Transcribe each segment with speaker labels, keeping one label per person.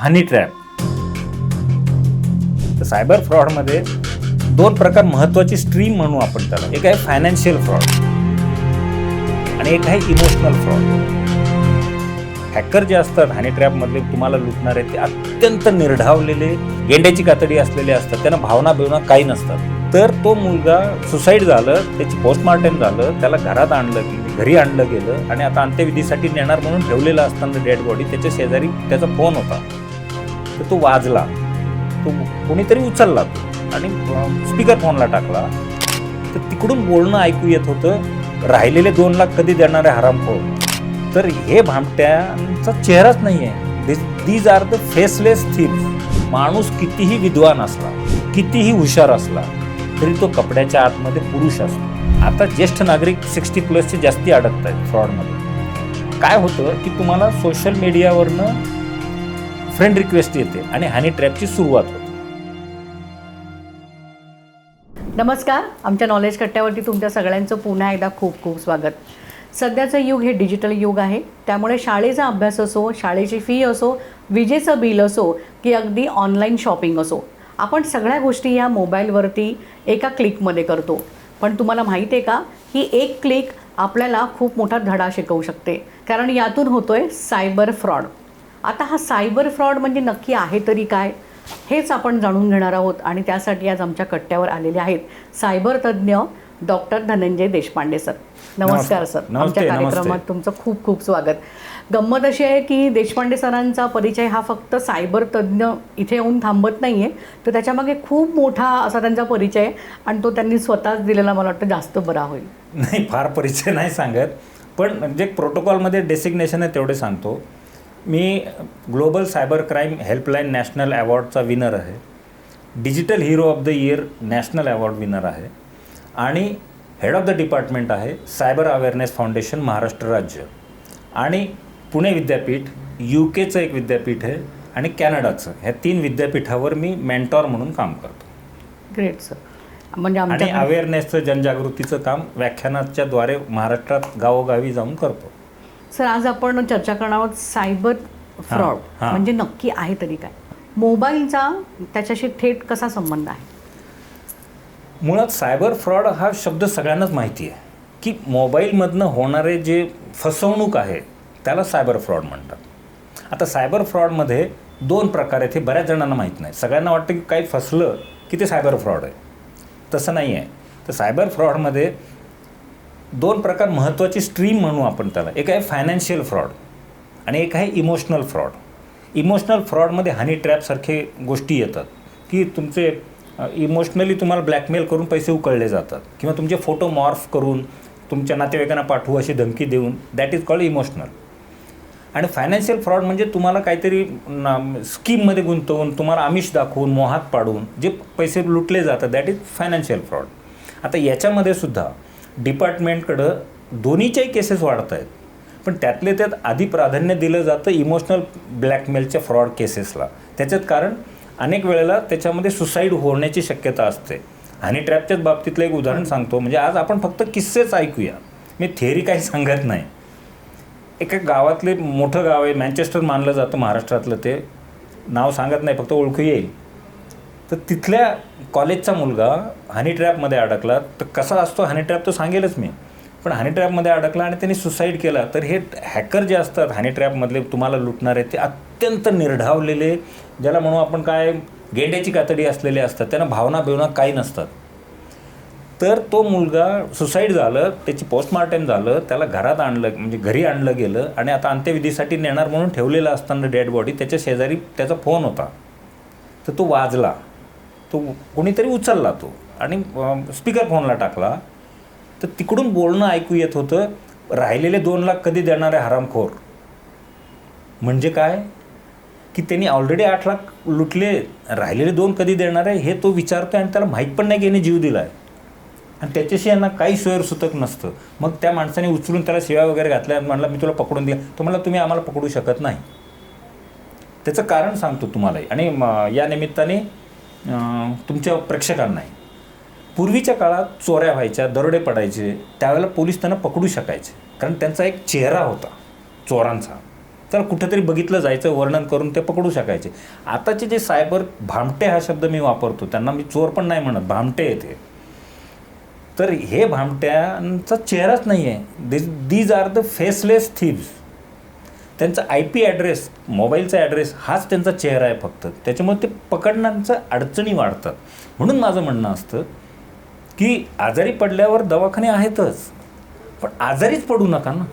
Speaker 1: Honey trap. तर cyber फ्रॉडमध्ये दोन प्रकार महत्त्वाची स्ट्रीम म्हणू आपण त्याला. एक आहे फायनान्शियल फ्रॉड आणि एक आहे इमोशनल फ्रॉड. हॅकर जे असतात हनी ट्रॅपमधले तुम्हाला लुटणारे ते अत्यंत निर्ढावलेले गेंड्याची कातडी असलेले असतात. त्यांना भावना बिवना काही नसतात. तर तो मुलगा सुसाईड झालं, त्याची पोस्टमार्टम झालं, त्याला घरी आणलं गेलं आणि आता अंत्यविधीसाठी नेणार म्हणून ठेवलेला असताना डेड बॉडी त्याच्या शेजारी त्याचा फोन होता. तर तो वाजला, तो कोणीतरी उचलला आणि स्पीकर फोनला टाकला. तर तिकडून बोलणं ऐकू येत होतं, राहिलेले 2 लाख कधी देणारे हरामखोर. तर हे भामट्यांचा चेहराच नाही आहे. These are the faceless thieves. माणूस कितीही विद्वान असला, कितीही हुशार असला तरी तो कपड्याच्या आतमध्ये पुरुष असतो. आता ज्येष्ठ नागरिक 60+ जास्ती अडकत आहेत फ्रॉडमध्ये. काय होतं की तुम्हाला सोशल मीडियावरनं फ्रेंड रिक्वेस्ट येते आणि हनी ट्रॅपची सुरुवात होते.
Speaker 2: नमस्कार, आमच्या नॉलेज कट्ट्यावरती तुमच्या सगळ्यांचं पुन्हा एकदा खूप खूप स्वागत. सध्याचं युग हे डिजिटल युग आहे. त्यामुळे शाळेचा अभ्यास असो, शाळेची फी असो, विजेचं बिल असो की अगदी ऑनलाईन शॉपिंग असो, आपण सगळ्या गोष्टी या मोबाईलवरती एका क्लिकमध्ये करतो. पण तुम्हाला माहीत आहे का, ही एक क्लिक आपल्याला खूप मोठा धडा शिकवू शकते. कारण यातून होतोय सायबर फ्रॉड. आता हा सायबर फ्रॉड म्हणजे नक्की आहे तरी काय, हेच आपण जाणून घेणार आहोत. आणि त्यासाठी आज आमच्या कट्ट्यावर आलेले आहेत सायबर तज्ज्ञ डॉक्टर धनंजय देशपांडे सर. नमस्कार सर. आमच्या कार्यक्रमात तुमचं खूप खूप स्वागत. गंमत अशी आहे की देशपांडे सरांचा परिचय हा फक्त सायबर तज्ज्ञ इथे येऊन थांबत नाही आहे, तर त्याच्यामागे खूप मोठा असा त्यांचा परिचय आहे आणि तो त्यांनी स्वतःच दिलेला मला वाटतं जास्त बरा होईल.
Speaker 1: नाही, फार परिचय नाही सांगत, पण जे प्रोटोकॉलमध्ये डेसिग्नेशन आहे तेवढे सांगतो. मी global cyber crime helpline national अवॉर्डचा विनर आहे, digital hero of the year national award winner आहे आणि हेड ऑफ द डिपार्टमेंट आहे सायबर अवेअरनेस फाउंडेशन महाराष्ट्र राज्य. आणि पुणे विद्यापीठ, UK एक विद्यापीठ आहे आणि कॅनडाचं, ह्या 3 विद्यापीठावर मी मेंटॉर म्हणून काम करतो.
Speaker 2: Great sir. म्हणजे
Speaker 1: आणि अवेअरनेसचं, जनजागृतीचं काम व्याख्यानाच्या द्वारे महाराष्ट्रात गावोगावी जाऊन करतो.
Speaker 2: सर, आज आपण चर्चा करणार आहोत सायबर फ्रॉड म्हणजे नक्की आहे तरी काय, मोबाईलचा त्याच्याशी थेट कसा संबंध आहे.
Speaker 1: मुळात सायबर फ्रॉड हा शब्द सगळ्यांनाच माहिती आहे की मोबाईलमधनं होणारे जे फसवणूक आहे त्याला सायबर फ्रॉड म्हणतात. आता सायबर फ्रॉडमध्ये 2 प्रकार आहेत, हे बऱ्याच जणांना माहीत नाही. सगळ्यांना वाटतं की काही फसलं की ते सायबर फ्रॉड आहे. तसं नाही आहे. तर सायबर फ्रॉडमध्ये 2 प्रकार महत्त्वाची स्ट्रीम म्हणू आपण त्याला. एक आहे फायनान्शियल फ्रॉड आणि एक आहे इमोशनल फ्रॉड. इमोशनल फ्रॉडमध्ये हनी ट्रॅपसारखे गोष्टी येतात की तुमचे इमोशनली तुम्हाला ब्लॅकमेल करून पैसे उकळले जातात किंवा तुमचे फोटो मॉर्फ करून तुमच्या नातेवाईकांना पाठवू अशी धमकी देऊन, दॅट इज कॉल्ड इमोशनल. आणि फायनान्शियल फ्रॉड म्हणजे तुम्हाला काहीतरी स्कीममध्ये गुंतवून, तुम्हाला आमिष दाखवून, मोहात पाडून जे पैसे लुटले जातात, दॅट इज फायनान्शियल फ्रॉड. आता याच्यामध्ये सुद्धा डिपार्टमेंटकडं दोन्हीच्याही केसेस वाढत आहेत, पण त्यातले त्यात आधी प्राधान्य दिलं जातं इमोशनल ब्लॅकमेलच्या फ्रॉड केसेसला. त्याच्यात कारण अनेक वेळेला त्याच्यामध्ये सुसाईड होण्याची शक्यता असते. हनी ट्रॅपच्याच बाबतीतलं एक उदाहरण सांगतो. म्हणजे आज आपण फक्त किस्सेच ऐकूया, मी थेअरी काही सांगत नाही. एका गावातले मोठं गाव आहे, मँचेस्टर मानलं जातं महाराष्ट्रातलं, ते नाव सांगत नाही, फक्त ओळखू येईल. तर तिथल्या कॉलेजचा मुलगा हनी ट्रॅपमध्ये अडकला. तर कसा असतो हनी ट्रॅप तो सांगेलच मी, पण हनी ट्रॅपमध्ये अडकला आणि त्यांनी सुसाईड केला. तर हे हॅकर जे असतात हनी ट्रॅपमधले तुम्हाला लुटणारे, ते अत्यंत निर्ढावलेले, ज्याला म्हणू आपण काय गेंड्याची कातडी असलेले असतात. त्यांना भावना बिवना काही नसतात. तर तो मुलगा सुसाईड झालं, त्याची पोस्टमार्टम झालं, त्याला घरी आणलं गेलं आणि आता अंत्यविधीसाठी नेणार म्हणून ठेवलेला असताना डेड बॉडी त्याच्या शेजारी त्याचा फोन होता. तर तो वाजला, तो कोणीतरी उचलला तो आणि स्पीकर फोनला टाकला. तर तिकडून बोलणं ऐकू येत होतं, राहिलेले 2 लाख कधी देणारे हरामखोर. म्हणजे काय की त्यांनी ऑलरेडी 8 लाख लुटले, राहिलेले 2 कधी देणार आहे हे तो विचारतो आणि त्याला माहीत पण नाही की याने जीव दिला आहे आणि त्याच्याशी यांना काही सोयरसुतक नसतं. मग त्या माणसाने उचलून त्याला शिव्या वगैरे घातल्या, म्हणला मी तुला पकडून दिला. तो म्हणला तुम्ही आम्हाला पकडू शकत नाही. त्याचं कारण सांगतो तुम्हालाही आणि या निमित्ताने तुमच्या प्रेक्षकांनाही. पूर्वीच्या काळात चोऱ्या व्हायच्या, दरोडे पडायचे, त्यावेळेला पोलीस त्यांना पकडू शकायचे कारण त्यांचा एक चेहरा होता चोरांचा. त्याला कुठेतरी बघितलं जायचं, वर्णन करून ते पकडू शकायचे. आताचे जे सायबर भामटे हा शब्द मी वापरतो, त्यांना मी चोर पण नाही म्हणत, भामटे येते. तर हे भामट्यांचा चेहराच नाही आहे. These are the faceless thieves. त्यांचा IP ॲड्रेस, मोबाईलचा ॲड्रेस हाच त्यांचा चेहरा आहे फक्त. त्याच्यामुळे ते पकडण्याच्या अडचणी वाढतात. म्हणून माझं म्हणणं असतं की आजारी पडल्यावर दवाखाने आहेतच, पण आजारीच पडू नका ना.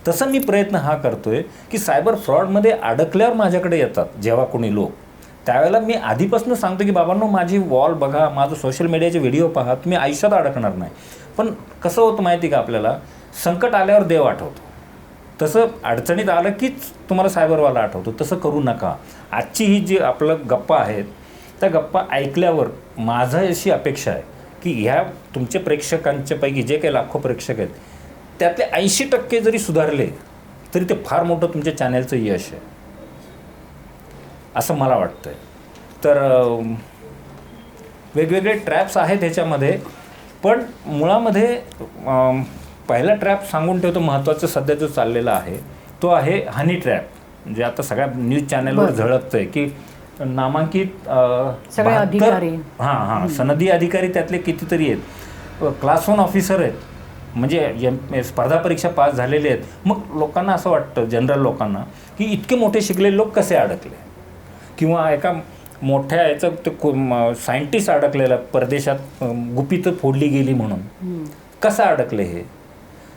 Speaker 1: तसं मी प्रयत्न हा करतोय की सायबर फ्रॉडमध्ये अडकल्यावर माझ्याकडे येतात जेव्हा कोणी लोक, त्यावेळेला मी आधीपासून सांगतो की बाबांनो, माझी वॉल बघा, माझं सोशल मीडियाचे व्हिडिओ पहा, तुम्ही आयुष्यात अडकणार नाही. पण कसं होतं माहिती का, आपल्याला संकट आल्यावर देव आठवतो. तसं अडचणीत आलं कीच तुम्हाला सायबरवाला आठवतो. तसं करू नका. आजची ही जी आपलं गप्पा आहेत, त्या गप्पा ऐकल्यावर माझा अशी अपेक्षा आहे की ह्या तुमच्या प्रेक्षकांच्यापैकी जे काही लाखो प्रेक्षक आहेत, त्यातले 80% जरी सुधारले तरी ते फार मोठं तुमच्या चॅनलचं यश आहे, असं मला वाटतंय. तर वेगवेगळे ट्रॅप्स आहेत ह्याच्यामध्ये, पण मुळामध्ये पहिला ट्रॅप सांगून ठेवतो महत्त्वाचं सध्या जो चाललेला आहे, तो आहे हनी ट्रॅप. म्हणजे आता सगळ्या न्यूज चॅनलवर झळकतंय की नामांकित
Speaker 2: सगळे अधिकारी,
Speaker 1: सनदी अधिकारी त्यातले कितीतरी आहेत, क्लास 1 ऑफिसर आहेत, म्हणजे स्पर्धा परीक्षा पास झालेले आहेत. मग लोकांना असं वाटतं, जनरल लोकांना, की इतके मोठे शिकलेले लोक कसे अडकले, किंवा एका मोठ्या याचं ते सायंटिस्ट अडकलेला परदेशात, गुपितं फोडली गेली म्हणून कसं अडकले हे.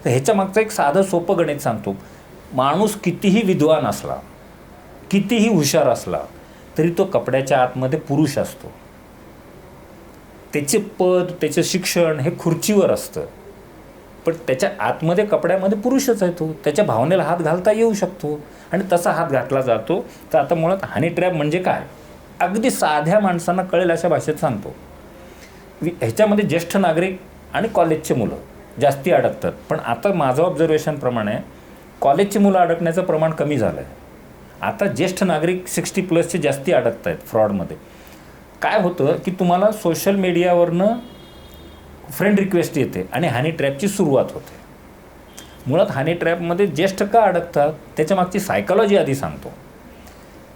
Speaker 1: तर ह्याच्या मागचं एक साधं सोपं गणित सांगतो. माणूस कितीही विद्वान असला, कितीही हुशार असला, तरी तो कपड्याच्या आतमध्ये पुरुष असतो. त्याचे पद, त्याचं शिक्षण हे खुर्चीवर असतं, पण त्याच्या आतमध्ये कपड्यामध्ये पुरुषच आहे. तो त्याच्या भावनेला हात घालता येऊ शकतो आणि तसा हात घातला जातो. तर आता मुळात हनी ट्रॅप म्हणजे काय, अगदी साध्या माणसांना कळेल अशा भाषेत सांगतो. ह्याच्यामध्ये ज्येष्ठ नागरिक आणि कॉलेजचे मुलं जास्ती अडकतात. पण आता माझं ऑब्झर्वेशनप्रमाणे कॉलेजची मुलं अडकण्याचं प्रमाण कमी झालं आहे. आता ज्येष्ठ नागरिक 60+ जास्ती अडकत आहेत फ्रॉडमध्ये. काय होतं की तुम्हाला सोशल मीडियावरनं फ्रेंड रिक्वेस्ट येते आणि हनी ट्रॅपची सुरुवात होते. मुळात हनी ट्रॅपमध्ये ज्येष्ठ का अडकतात त्याच्या मागची सायकॉलॉजी आधी सांगतो.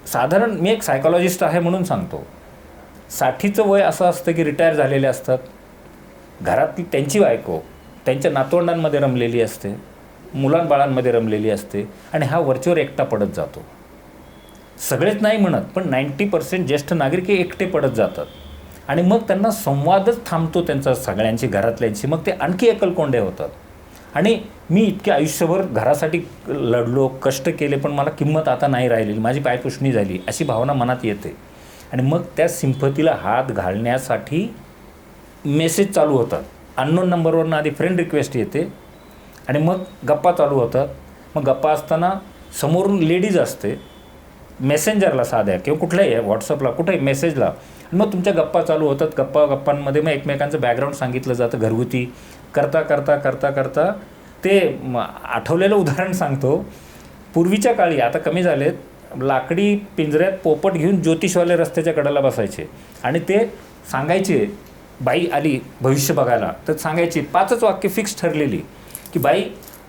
Speaker 1: साधारण मी एक सायकॉलॉजिस्ट आहे म्हणून सांगतो. 60चं वय असं असतं की रिटायर झालेले असतात, घरातली त्यांची बायको त्यांच्या नातवंडांमध्ये रमलेली असते, मुलांबाळांमध्ये रमलेली असते, आणि हा वरचेवर एकटा पडत जातो. सगळेच नाही म्हणत, पण 90% ज्येष्ठ नागरिक हे एकटे पडत जातात. आणि मग त्यांना संवादच थांबतो त्यांचा सगळ्यांची, घरातल्यांची. मग ते आणखी एकलकोंडे होतात. आणि मी इतके आयुष्यभर घरासाठी लढलो, कष्ट केले, पण मला किंमत आता नाही राहिलेली, माझी पायपुसणी झाली, अशी भावना मनात येते. आणि मग त्या सिंपतीला हात घालण्यासाठी मेसेज चालू होतात. अननोन नंबरवरनं आधी फ्रेंड रिक्वेस्ट येते आणि मग गप्पा चालू होतात. मग गप्पा असताना समोरून लेडीज असते, मेसेंजरला साध्या किंवा कुठल्याही व्हॉट्सअपला कुठेही मेसेजला, आणि मग तुमच्या गप्पा चालू होतात. गप्पांमध्ये मग एकमेकांचं बॅकग्राऊंड सांगितलं जातं घरगुती. करता करता करता करता ते आठवलेलं उदाहरण सांगतो. पूर्वीच्या काळी, आता कमी झालेत, लाकडी पिंजऱ्यात पोपट घेऊन ज्योतिषवाले रस्त्याच्या कडेला बसायचे आणि ते सांगायचे, बाई आली भविष्य बघायला, तर सांगायची 5च वाक्य फिक्स ठरलेली की बाई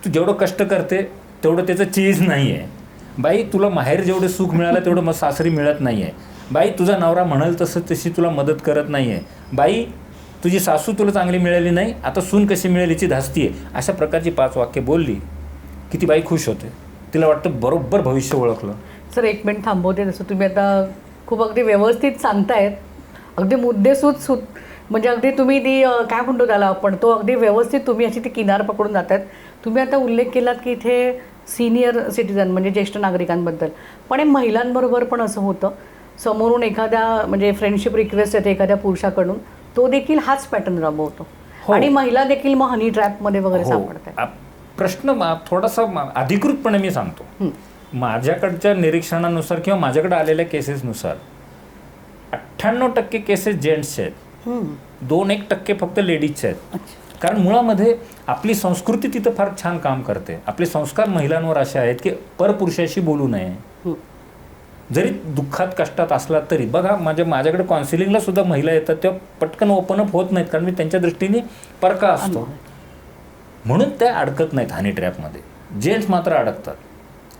Speaker 1: तू जेवढं कष्ट करते तेवढं त्याचं चीज नाही आहे, बाई तुला माहेर जेवढं सुख मिळालं तेवढं मग सासरी मिळत नाही आहे, बाई तुझा नवरा म्हणाल तशी तुला मदत करत नाही आहे, बाई तुझी सासू तुला चांगली मिळाली नाही, आता सून कशी मिळेल याची धास्ती आहे. अशा प्रकारची 5 वाक्य बोलली की ती बाई खुश होते. तिला वाटतं बरोबर भविष्य ओळखलं.
Speaker 2: सर एक मिनिट थांबवते. जसं तुम्ही आता खूप अगदी व्यवस्थित सांगतायत, अगदी मुद्देसूद म्हणजे अगदी तुम्ही ती काय म्हणतो त्याला आपण, तो अगदी व्यवस्थित तुम्ही अशी ती किनार पकडून जातात. तुम्ही आता उल्लेख केलात की इथे सिनियर सिटीजन म्हणजे ज्येष्ठ नागरिकांबद्दल, पण हे महिलांबरोबर पण असं होतं. समोरून एखाद्या म्हणजे फ्रेंडशिप रिक्वेस्ट येते एखाद्या पुरुषाकडून, तो देखील हाच पॅटर्न राबवतो. आणि महिला देखील मग हनी ट्रॅपमध्ये वगैरे सापडतात. प्रश्न
Speaker 1: थोडासा अधिकृतपणे मी सांगतो. माझ्याकडच्या निरीक्षणानुसार किंवा माझ्याकडे आलेल्या केसेसनुसार 98% केसेस जेंट्सचे आहेत, 2-1% फक्त लेडीजचे आहेत. कारण मुळामध्ये आपली संस्कृती तिथं फार छान काम करते. आपले संस्कार महिलांवर असे आहेत की परपुरुषाशी बोलू नये, जरी दुःखात कष्टात असला तरी. बघा माझ्याकडे काउन्सिलिंगला सुद्धा महिला येतात, तेव्हा पटकन ओपन अप होत नाहीत, कारण मी त्यांच्या दृष्टीने परका असतो, म्हणून त्या अडकत नाहीत हनी ट्रॅपमध्ये. जेंट्स मात्र अडकतात.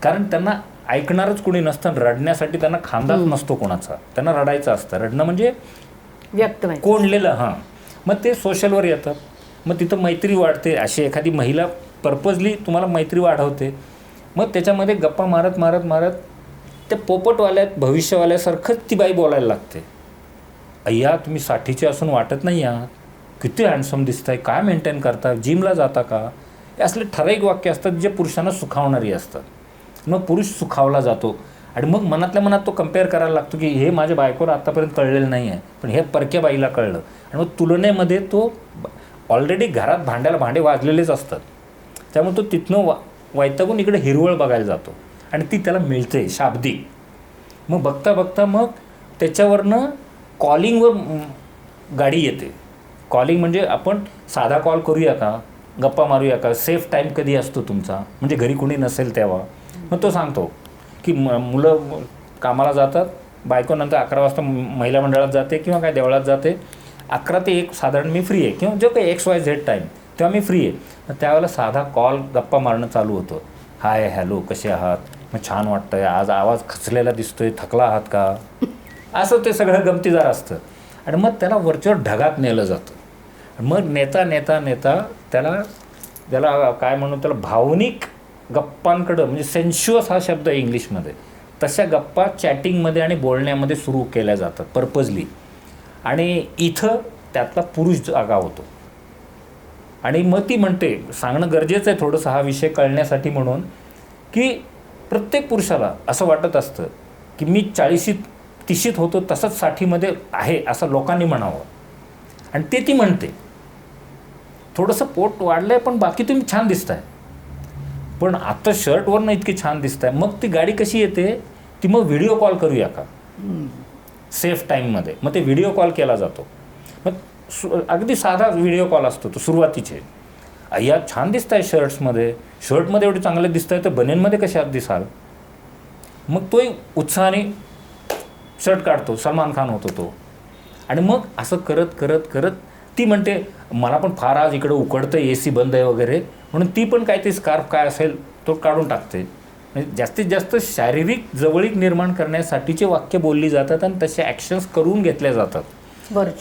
Speaker 1: कारण त्यांना ऐकणारच कोणी नसतं, रडण्यासाठी त्यांना खांदाच नसतो कोणाचा, त्यांना रडायचं असतं. रडणं म्हणजे
Speaker 2: व्यक्त व्हायचं.
Speaker 1: कोंडलेलं. हां, मग ते सोशलवर येतात, मग तिथं मैत्री वाढते. अशी एखादी महिला पर्पजली तुम्हाला मैत्री वाढवते, मग त्याच्यामध्ये गप्पा मारत मारत मारत त्या पोपटवाल्यात भविष्यवाल्यासारखंच ती बाई बोलायला लागते. अय्या तुम्ही 60चे असून वाटत नाही आहात, किती हँडसम दिसताय, काय मेंटेन करता, जिमला जाता का, हे असले ठराविक वाक्य असतात जे पुरुषांना सुखावणारी असतात. मग पुरुष सुखावला जातो आणि मग मनातल्या मनात तो कम्पेअर करायला लागतो की हे माझ्या बायकोला आत्तापर्यंत कळलेलं नाही आहे, पण हे परक्या बाईला कळलं. आणि मग तुलनेमध्ये तो ऑलरेडी घरात भांड्याला भांडे वाजलेलेच असतात, त्यामुळे तो तिथनं वैतागून इकडे हिरवळ बघायला जातो आणि ती त्याला मिळते शाब्दिक. मग बघता बघता मग त्याच्यावरनं कॉलिंगवर गाडी येते. कॉलिंग म्हणजे आपण साधा कॉल करूया का, गप्पा मारूया का, सेफ टाईम कधी असतो तुमचा, म्हणजे घरी कोणी नसेल तेव्हा. मग तो सांगतो की मुलं कामाला जातात, बायको नंतर 11 वाजता महिला मंडळात जाते किंवा काय देवळात जाते, 11 ते 1 साधारण मी फ्री आहे, किंवा जो काही XYZ टाईम तेव्हा मी फ्री आहे. मग त्यावेळेला साधा कॉल गप्पा मारणं चालू होतं. हाय हॅलो कसे आहात, मग छान वाटतं आहे, आज आवाज खचलेला दिसतोय, थकला आहात का, असं ते सगळं गमतीदार असतं. आणि मग त्याला वरच्यावर ढगात नेलं जातं. मग नेता नेता नेता त्याला काय म्हणून त्याला भावनिक गप्पांकडं, म्हणजे सेन्शुअस हा शब्द आहे इंग्लिशमध्ये, तशा गप्पा चॅटिंगमध्ये आणि बोलण्यामध्ये सुरू केल्या जातात पर्पजली. आणि इथं त्यातला पुरुष जागा होतो. आणि मग ती म्हणते, सांगणं गरजेचं आहे थोडंसं हा विषय कळण्यासाठी म्हणून, की प्रत्येक पुरुषाला असं वाटत असतं की मी 40-30 होतो तसंच 60मध्ये आहे असं लोकांनी म्हणावं. आणि ते ती म्हणते, थोडंसं पोट वाढलं आहे पण बाकी तुम्ही छान दिसताय, पण आता शर्टवरनं इतकी छान दिसताय. मग ती गाडी कशी येते, ती मग व्हिडिओ कॉल करूया का सेफ टाईममध्ये. मग ते व्हिडिओ कॉल केला जातो. मग अगदी साधा व्हिडिओ कॉल असतो तो सुरुवातीचे. अय्या छान दिसताय शर्ट्समध्ये, शर्टमध्ये एवढे चांगले दिसताय तर बनियनमध्ये कशा दिसाल. मग तोही उत्साहाने शर्ट काढतो, सलमान खान होतो तो. आणि मग असं करत करत करत ती म्हणते मला पण फार आज इकडं उकडतं, AC बंद आहे वगैरे, म्हणून ती पण काय ते स्कार्फ काय असेल तो काढून टाकते. म्हणजे जास्तीत जास्त शारीरिक जवळीक निर्माण करण्यासाठीचे वाक्य बोलली जातात आणि तसे ॲक्शन्स करून घेतल्या जातात.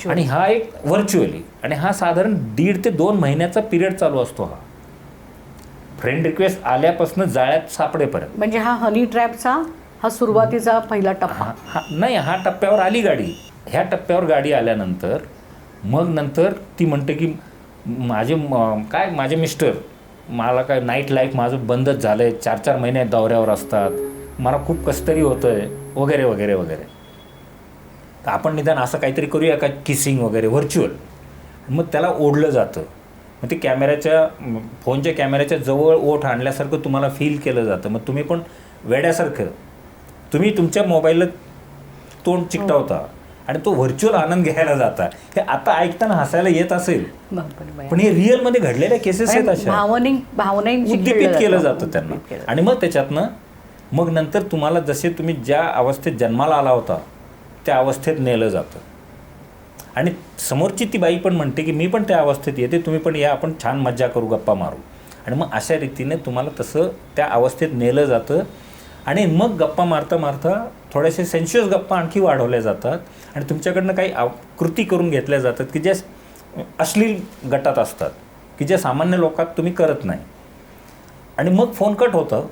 Speaker 1: आणि हा एक व्हर्च्युअली, आणि हा साधारण 1.5 ते 2 महिन्याचा पिरियड चालू असतो. हा फ्रेंड रिक्वेस्ट आल्यापासून जाळ्यात सापडेपर्यंत.
Speaker 2: म्हणजे हा हनी ट्रॅपचा हा सुरुवातीचा पहिला टप्पा.
Speaker 1: नाही, हा टप्प्यावर आली गाडी. ह्या टप्प्यावर गाडी आल्यानंतर मग नंतर ती म्हणते की माझे मिस्टर, मला काय नाईट लाईफ माझं बंदच झालं आहे, 4-4 महिने दौऱ्यावर असतात, मला खूप कसतरी होतं आहे वगैरे वगैरे वगैरे. तर आपण निदान असं काहीतरी करूया का, किसिंग वगैरे व्हर्च्युअल. मग त्याला ओढलं जातं. मग ते फोनच्या कॅमेऱ्याच्या जवळ ओठ आणल्यासारखं तुम्हाला फील केलं जातं. मग तुम्ही पण वेड्यासारखं तुम्ही तुमच्या मोबाईलला तोंड चिकटवता आणि तो व्हर्च्युअल आनंद घ्यायला जाता. हे आता ऐकताना हसायला येत असेल, पण हे रिअलमध्ये घडलेल्या केसेस आहेत अशा. उद्दीपित केलं जातं त्यांना. आणि मग त्याच्यातनं मग नंतर तुम्हाला जसे तुम्ही ज्या अवस्थेत जन्माला आला होता त्या अवस्थेत नेलं जातं. आणि समोरची ती बाई पण म्हणते की मी पण त्या अवस्थेत येते, तुम्ही पण या, आपण छान मज्जा करू, गप्पा मारू. आणि मग अशा रीतीने तुम्हाला तसं त्या अवस्थेत नेलं जातं. आणि मग गप्पा मारता मारता थोडेसे सेन्शियस गप्पा आणखी वाढवल्या जातात आणि तुमच्याकडनं काही कृती करून घेतल्या जातात की ज्या अश्लील गटात असतात, की ज्या सामान्य लोकात तुम्ही करत नाही. आणि मग फोन कट होतं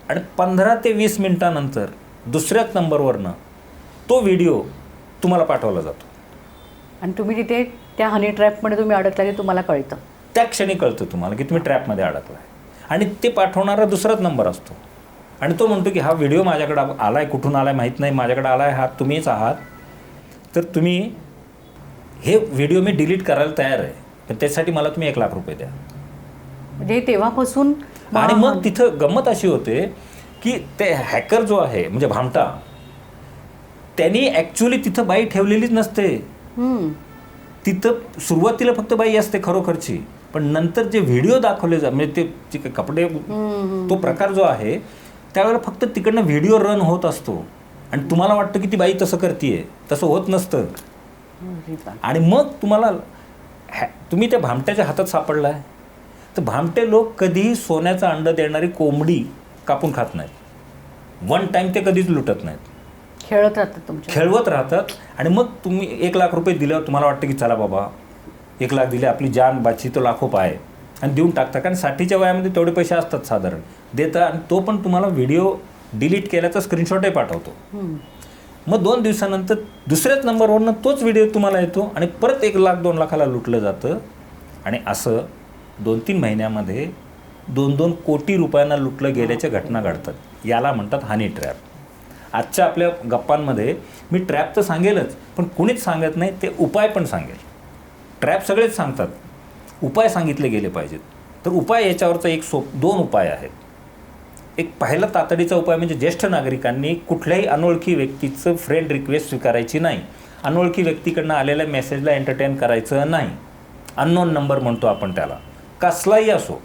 Speaker 1: आणि 15 ते 20 मिनटानंतर दुसऱ्याच नंबरवरनं तो व्हिडिओ तुम्हाला पाठवला जातो.
Speaker 2: आणि तुम्ही तिथे त्या हनी ट्रॅपमध्ये तुम्ही अडकला की तुम्हाला कळतं,
Speaker 1: त्या क्षणी कळतं तुम्हाला की तुम्ही ट्रॅपमध्ये अडकला आहे. आणि ते पाठवणारा दुसराच नंबर असतो आणि तो म्हणतो की हा व्हिडिओ माझ्याकडे आला आहे, कुठून आला आहे माहीत नाही, माझ्याकडे आला आहे, हा तुम्हीच आहात, तर तुम्ही हे व्हिडिओ मी डिलीट करायला तयार आहे, पण त्यासाठी मला तुम्ही 1 लाख रुपये द्या.
Speaker 2: म्हणजे तेव्हापासून.
Speaker 1: आणि मग तिथं गंमत अशी होते की ते हॅकर जो आहे म्हणजे भामटा, त्यांनी ॲक्च्युली तिथं बाई ठेवलेलीच नसते. तिथं सुरुवातीला फक्त बाई असते खरोखरची, पण नंतर जे व्हिडिओ दाखवले म्हणजे ते जे कपडे तो प्रकार जो आहे त्यावेळेला फक्त तिकडनं व्हिडिओ रन होत असतो आणि तुम्हाला वाटतं की ती बाई तसं करतीये, तसं होत नसतं. आणि मग तुम्ही त्या भामट्याच्या हातात सापडलाय. तर भामटे लोक कधीही सोन्याचा अंड देणारी कोंबडी कापून खात नाहीत. वन टाईम ते कधीच लुटत नाहीत,
Speaker 2: खेळत राहतात तुमच्या.
Speaker 1: खेळवत राहतात. आणि मग तुम्ही 1 लाख रुपये दिल्यावर तुम्हाला वाटतं की चला बाबा 1 लाख दिले, आपली जान बाची तो लाखो पाय, आणि देऊन टाकता. कारण 60च्या वयामध्ये तेवढे पैसे असतात साधारण, देता. आणि तो पण तुम्हाला व्हिडिओ डिलीट केल्याचा स्क्रीनशॉटही पाठवतो. मग 2 दिवसानंतर दुसऱ्याच नंबरवरनं तोच व्हिडिओ तुम्हाला येतो आणि परत 1 लाख 2 लाखाला लुटलं जातं. आणि असं 2-3 महिन्यामध्ये 2-2 कोटी रुपयांना लुटलं गेल्याच्या घटना घडतात. याला म्हणतात हनी ट्रॅप. आजच्या आपल्या गप्पांमध्ये मी ट्रॅप तर सांगेलच, पण कुणीच सांगत नाही ते उपाय पण सांगेल. ट्रॅप सगळेच सांगतात, उपाय सांगितले गेले पाहिजेत. तर उपाय याच्यावरचा 2 उपाय आहेत. एक पहिला तातडीचा उपाय म्हणजे ज्येष्ठ नागरिकांनी कुठल्याही अनोळखी व्यक्तीचं फ्रेंड रिक्वेस्ट स्वीकारायची नाही. अनोळखी व्यक्तीकडनं आलेल्या मेसेजला एंटरटेन करायचं नाही. अननोन नंबर म्हणतो आपण त्याला, कसलाही असो,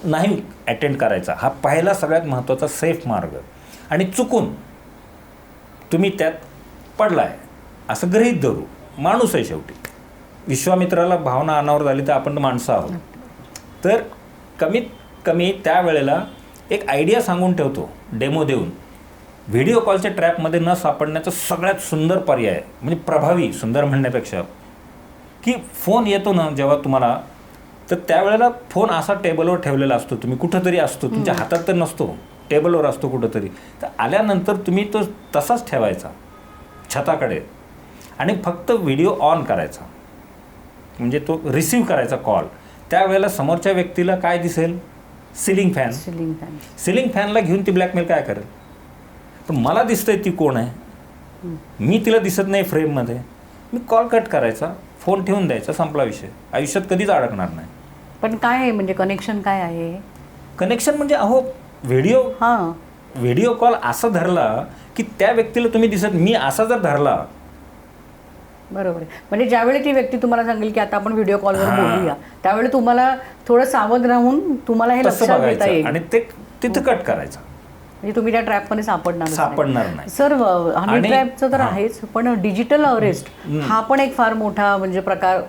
Speaker 1: नाही अटेंड करायचा. हा पहिला सगळ्यात महत्त्वाचा सेफ मार्ग. आणि चुकून तुम्ही त्यात पडलाय असं गृहीत धरू, माणूस आहे शेवटी, विश्वामित्राला भावना अनावर झाली तर आपण माणसं आहोत. तर कमीत कमी त्यावेळेला एक आयडिया सांगून ठेवतो डेमो देऊन. व्हिडिओ कॉलच्या ट्रॅपमध्ये न सापडण्याचा सगळ्यात सुंदर पर्याय, म्हणजे प्रभावी, सुंदर म्हणण्यापेक्षा, की फोन येतो ना जेव्हा तुम्हाला, तर त्यावेळेला फोन असा टेबलवर ठेवलेला असतो, तुम्ही कुठंतरी असतो, तुमच्या हातात तर नसतो, टेबलवर असतो कुठंतरी. तर आल्यानंतर तुम्ही तो तसाच ठेवायचा छताकडे आणि फक्त व्हिडिओ ऑन करायचा, म्हणजे तो रिसीव्ह करायचा कॉल. त्यावेळेला समोरच्या व्यक्तीला काय दिसेल? Ceiling fan. सिलिंग फॅनला घेऊन ती ब्लॅकमेल काय करेल? पण मला दिसतंय ती कोण आहे, मी तिला दिसत नाही फ्रेममध्ये. मी कॉल कट करायचा, फोन ठेवून द्यायचा, संपला विषय. आयुष्यात कधीच अडकणार नाही.
Speaker 2: पण काय आहे म्हणजे कनेक्शन काय आहे?
Speaker 1: कनेक्शन म्हणजे व्हिडिओ कॉल असा धरला की त्या व्यक्तीला तुम्ही दिसत, मी असा जर धरला,
Speaker 2: बरोबर आहे. म्हणजे ज्यावेळी ती व्यक्ती तुम्हाला सांगेल की आता आपण व्हिडिओ कॉलवर बोलूया, त्यावेळी तुम्हाला थोडं सावध राहून तुम्हाला हे लक्षात घेता येईल
Speaker 1: आणि ते तिथं कट करायचं.
Speaker 2: म्हणजे तुम्ही त्या ट्रॅपमध्ये
Speaker 1: सापडणार नाही.
Speaker 2: सर, हनी ट्रॅपचं तर आहेच, पण डिजिटल अरेस्ट हा पण एक फार मोठा म्हणजे प्रकार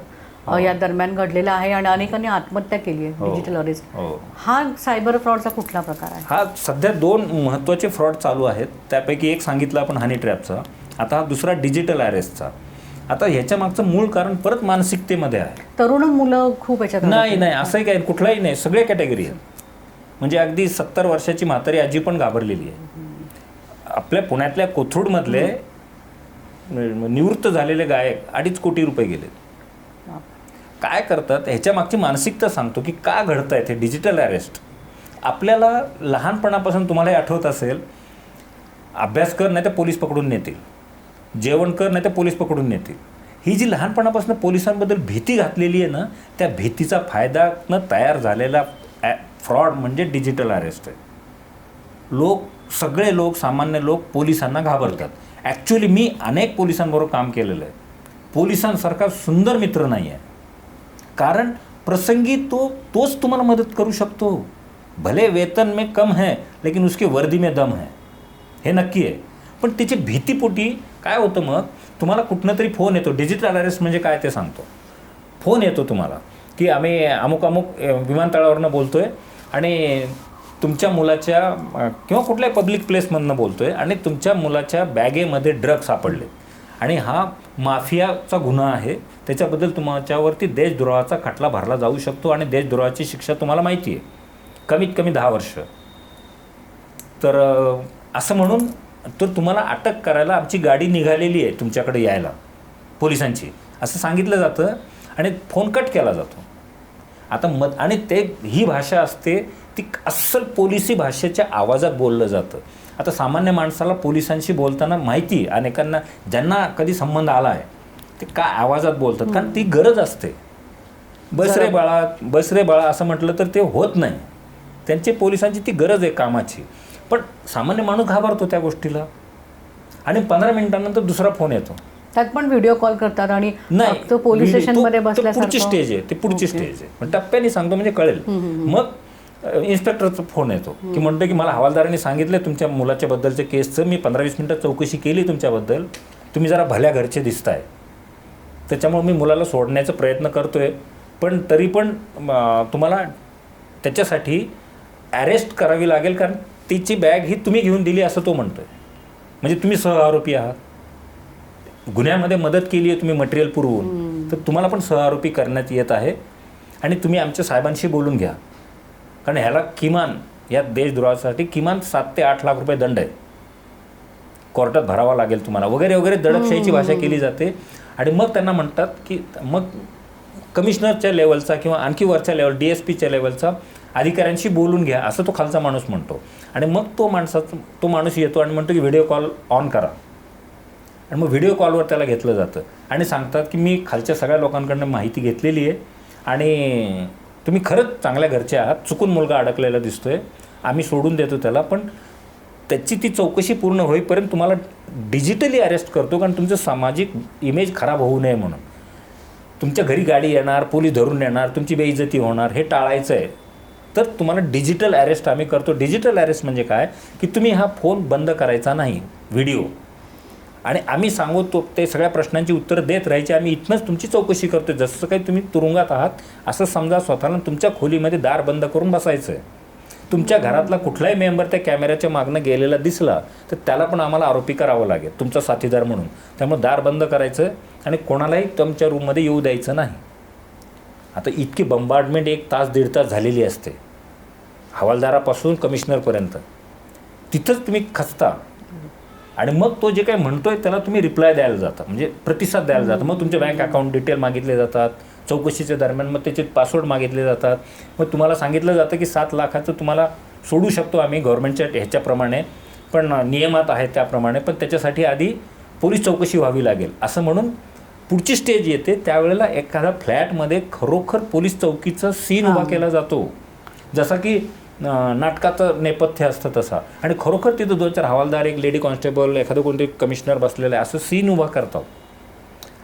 Speaker 2: या दरम्यान घडलेला आहे आणि अनेकांनी आत्महत्या केली आहे. डिजिटल अरेस्ट हा सायबर फ्रॉडचा कुठला प्रकार आहे?
Speaker 1: हा सध्या 2 महत्त्वाचे फ्रॉड चालू आहेत. त्यापैकी एक सांगितलं आपण हनी ट्रॅपचा, आता हा दुसरा डिजिटल अरेस्टचा. आता ह्याच्या मागचं मूळ कारण परत मानसिकतेमध्ये आहे.
Speaker 2: तरुण मुलं खूप याच्यात
Speaker 1: नाही असंही काही कुठलाही नाही, सगळे कॅटेगरी आहेत. म्हणजे अगदी 70 वर्षाची म्हातारी आजी पण घाबरलेली आहे. आपल्या पुण्यातल्या कोथरूडमधले निवृत्त झालेले गायक 2.5 कोटी रुपये गेले. काय करतात ह्याच्या मागची मानसिकता सांगतो की का घडतं आहे ते डिजिटल अरेस्ट. आपल्याला लहानपणापासून तुम्हाला हे आठवत असेल, अभ्यास कर नाही तर पोलीस पकडून नेतील, जेवण कर नाही तर पोलीस पकडून नेतील. ही जी लहानपणापासून पोलिसांबद्दल भीती घातलेली आहे ना, त्या भीतीचा फायदा न तयार झालेला फ्रॉड म्हणजे डिजिटल अरेस्ट आहे. सगळे लोक, सामान्य लोक पोलिसांना घाबरतात. ॲक्च्युली मी अनेक पोलिसांबरोबर काम केलेलं आहे. पोलिसांसारखा सुंदर मित्र नाही आहे. कारण प्रसंगी तोच तुम्हाला मदत करू शकतो. भले वेतन में कम है लेकिन उसकी वर्दी में दम है, हे नक्की आहे. पण त्याची भीतीपोटी काय होतं, मग तुम्हाला कुठनं तरी फोन येतो. डिजिटल अरेस्ट म्हणजे काय ते सांगतो. फोन येतो तुम्हाला की आम्ही अमुक विमानतळावरनं बोलतो आहे आणि तुमच्या मुलाच्या किंवा कुठल्याही पब्लिक प्लेसमधनं बोलतो आहे आणि तुमच्या मुलाच्या बॅगेमध्ये ड्रग सापडले आणि हा माफियाचा गुन्हा आहे, त्याच्याबद्दल तुमच्यावरती देशद्रोहाचा खटला भरला जाऊ शकतो आणि देशद्रोहाची शिक्षा तुम्हाला माहिती आहे, कमीत कमी 10 वर्ष. तर असं म्हणून तर तुम्हाला अटक करायला आमची गाडी निघालेली आहे तुमच्याकडे यायला, पोलिसांची, असं सांगितलं जातं आणि फोन कट केला जातो. आता आणि ही भाषा असते ती अस्सल पोलिसी भाषेच्या आवाजात बोललं जातं. आता सामान्य माणसाला पोलिसांशी बोलताना माहिती, अनेकांना ज्यांना कधी संबंध आला आहे ते काय आवाजात बोलतात, कारण ती गरज असते. बस रे बाळा असं म्हटलं तर ते होत नाही. त्यांची पोलिसांची ती गरज आहे कामाची. पण सामान्य माणूस घाबरतो त्या गोष्टीला आणि 15 मिनिटांनंतर दुसरा फोन येतो.
Speaker 2: त्यात पण व्हिडिओ कॉल करतात आणि
Speaker 1: नाही,
Speaker 2: पोलीस स्टेशनमध्ये
Speaker 1: बसल्यासारखं. पुढची स्टेज आहे, ती पुढची स्टेज आहे. पण टप्प्याने सांगतो म्हणजे कळेल. मग इन्स्पेक्टरचा फोन येतो की म्हणतो की मला हवालदारांनी सांगितलं तुमच्या मुलाच्या बद्दलच्या केसचं, मी 15-20 मिनिटं चौकशी केली तुमच्याबद्दल, तुम्ही जरा भल्या घरचे दिसताय, त्याच्यामुळे मी मुलाला सोडण्याचा प्रयत्न करतोय, पण तरी पण तुम्हाला त्याच्यासाठी अरेस्ट करावी लागेल, कारण तिची बॅग ही तुम्ही घेऊन दिली असं तो म्हणतोय. म्हणजे तुम्ही सहआरोपी आहात. गुन्ह्यामध्ये मदत केली आहे तुम्ही मटेरियल पुरवून, तर तुम्हाला पण सहआरोपी करण्यात येत आहे. आणि तुम्ही आमच्या साहेबांशी बोलून घ्या, कारण ह्याला किमान या देशद्रोहासाठी किमान 7 ते 8 लाख रुपये दंड आहे, कोर्टात भरावा लागेल तुम्हाला वगैरे वगैरे दडपशाहीची भाषा केली जाते. आणि मग त्यांना म्हणतात की मग कमिशनरच्या लेवलचा किंवा आणखी वरच्या लेवल DSPच्या लेवलचा अधिकाऱ्यांशी बोलून घ्या असं तो खालचा माणूस म्हणतो. आणि मग तो माणूस येतो आणि म्हणतो की व्हिडिओ कॉल ऑन करा. आणि मग व्हिडिओ कॉलवर त्याला घेतलं जातं आणि सांगतात की मी खालच्या सगळ्या लोकांकडनं माहिती घेतलेली आहे आणि तुम्ही खरंच चांगल्या घरचे आहात, चुकून मुलगा अडकलेला दिसतोय, आम्ही सोडून देतो त्याला, पण त्याची ती चौकशी पूर्ण होईपर्यंत तुम्हाला डिजिटली अरेस्ट करतो, कारण तुमचं सामाजिक इमेज खराब होऊ नये म्हणून. तुमच्या घरी गाडी येणार, पोलीस धरून येणार, तुमची बेइज्जती होणार, हे टाळायचं आहे. तर तुम्हाला डिजिटल अरेस्ट आम्ही करतो. डिजिटल अरेस्ट म्हणजे काय की तुम्ही हा फोन बंद करायचा नाही, व्हिडिओ, आणि आम्ही सांगतो ते सगळ्या प्रश्नांची उत्तरं देत राहायची. आम्ही इथनंच तुमची चौकशी करतो, जसं काही तुम्ही तुरुंगात आहात असं समजा स्वतःला. तुमच्या खोलीमध्ये दार बंद करून बसायचं आहे. तुमच्या घरातला कुठलाही मेंबर त्या कॅमेऱ्याच्या मागनं गेलेला दिसला तर त्याला पण आम्हाला आरोपी करावं लागेल, तुमचा साथीदार म्हणून. त्यामुळे दार बंद करायचं आणि कोणालाही तुमच्या रूममध्ये येऊ द्यायचं नाही. आता इतकी बंबार्डमेंट 1 तास 1.5 तास झालेली असते, हवालदारापासून कमिशनरपर्यंत. तिथंच तुम्ही खचता आणि मग तो जे काही म्हणतोय त्याला तुम्ही रिप्लाय द्यायला जाता, म्हणजे प्रतिसाद द्यायला जाता. मग तुमचे बँक अकाउंट डिटेल मागितले जातात चौकशीच्या दरम्यान, मग त्याचे पासवर्ड मागितले जातात. मग तुम्हाला सांगितलं जातं की 7 लाखाचं तुम्हाला सोडू शकतो आम्ही गव्हर्नमेंटच्या ह्याच्याप्रमाणे, पण नियमात आहे त्याप्रमाणे, पण त्याच्यासाठी आधी पोलीस चौकशी व्हावी लागेल असं म्हणून पुढची स्टेज येते. त्यावेळेला एखादा फ्लॅटमध्ये खरोखर पोलीस चौकीचा सीन उभा केला जातो, जसा की नाटकाचं नेपथ्य असतं तसा. आणि खरोखर तिथं 2-4 हवालदार, एक लेडी कॉन्स्टेबल, एखादं कोणते कमिशनर बसलेलं आहे असं सीन उभा करतात.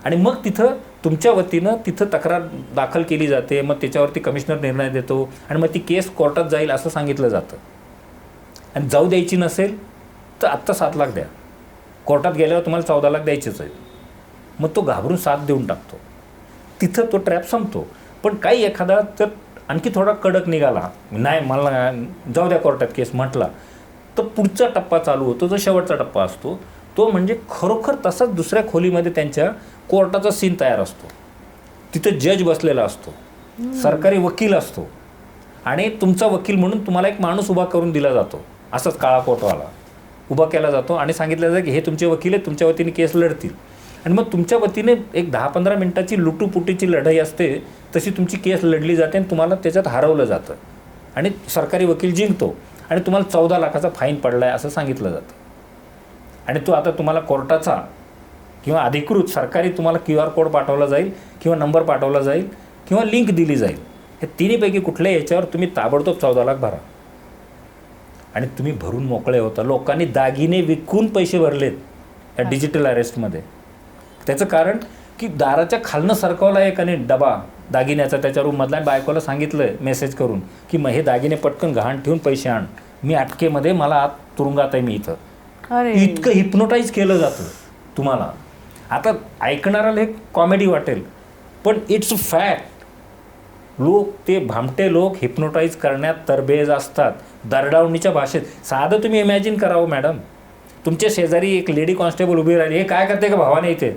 Speaker 1: आणि मग तिथं तुमच्या वतीनं तिथं तक्रार दाखल केली जाते. मग त्याच्यावरती कमिशनर निर्णय देतो आणि मग ती केस कोर्टात जाईल असं सांगितलं जातं. आणि जाऊ द्यायची नसेल तर आत्ता 7 लाख द्या, कोर्टात गेल्यावर तुम्हाला 14 लाख द्यायचेच आहेत. मग तो घाबरून 7 देऊन टाकतो. तिथं तो ट्रॅप संपतो. पण काही एखादा तर आणखी थोडा कडक निघाला, नाही मला जाऊ द्या कोर्टात केस म्हटला, तर पुढचा टप्पा चालू होतो जो शेवटचा टप्पा असतो. तो म्हणजे खरोखर तसाच दुसऱ्या खोलीमध्ये त्यांच्या कोर्टाचा सीन तयार असतो. तिथं जज बसलेला असतो, सरकारी वकील असतो आणि तुमचा वकील म्हणून तुम्हाला एक माणूस उभा करून दिला जातो, असंच काळा कोटवाला उभा केला जातो आणि सांगितलं जातं की हे तुमचे वकील आहेत, तुमच्या वतीने केस लढतील. आणि मग तुमच्या वतीने एक 10-15 मिनिटाची लुटूपुटीची लढाई असते, तशी तुमची केस लढली जाते आणि तुम्हाला त्याच्यात हरवलं जातं आणि सरकारी वकील जिंकतो आणि तुम्हाला 14 लाखाचा फाईन पडला आहे असं सांगितलं जातं. आणि तो आता तुम्हाला कोर्टाचा किंवा अधिकृत सरकारी तुम्हाला QR कोड पाठवला जाईल किंवा नंबर पाठवला जाईल किंवा लिंक दिली जाईल. हे तिन्हीपैकी कुठल्याही याच्यावर तुम्ही ताबडतोब 14 लाख भरा आणि तुम्ही भरून मोकळे होता. लोकांनी दागिने विकून पैसे भरलेत या डिजिटल अरेस्टमध्ये. त्याचं कारण की दाराच्या खालनं सरकवला एक आणि डबा दागिन्याचा त्याच्या रूममधला, आणि बायकोला सांगितलं आहे मेसेज करून की मग हे दागिने पटकन गहाण ठेवून पैसे आण, मी अटकेमध्ये, मला आत तुरुंगात आहे मी इथं. इतकं हिप्नोटाईज केलं जातं तुम्हाला. आता ऐकणाऱ्याला हे कॉमेडी वाटेल, पण इट्स फॅक्ट. लोक, ते भामटे लोक हिप्नोटाईज करण्यात तरबेज असतात, दरडावणीच्या भाषेत. साधं तुम्ही इमॅजिन करावं मॅडम, तुमच्या शेजारी एक लेडी कॉन्स्टेबल उभी राहिली, हे काय करते का भावाने इथे,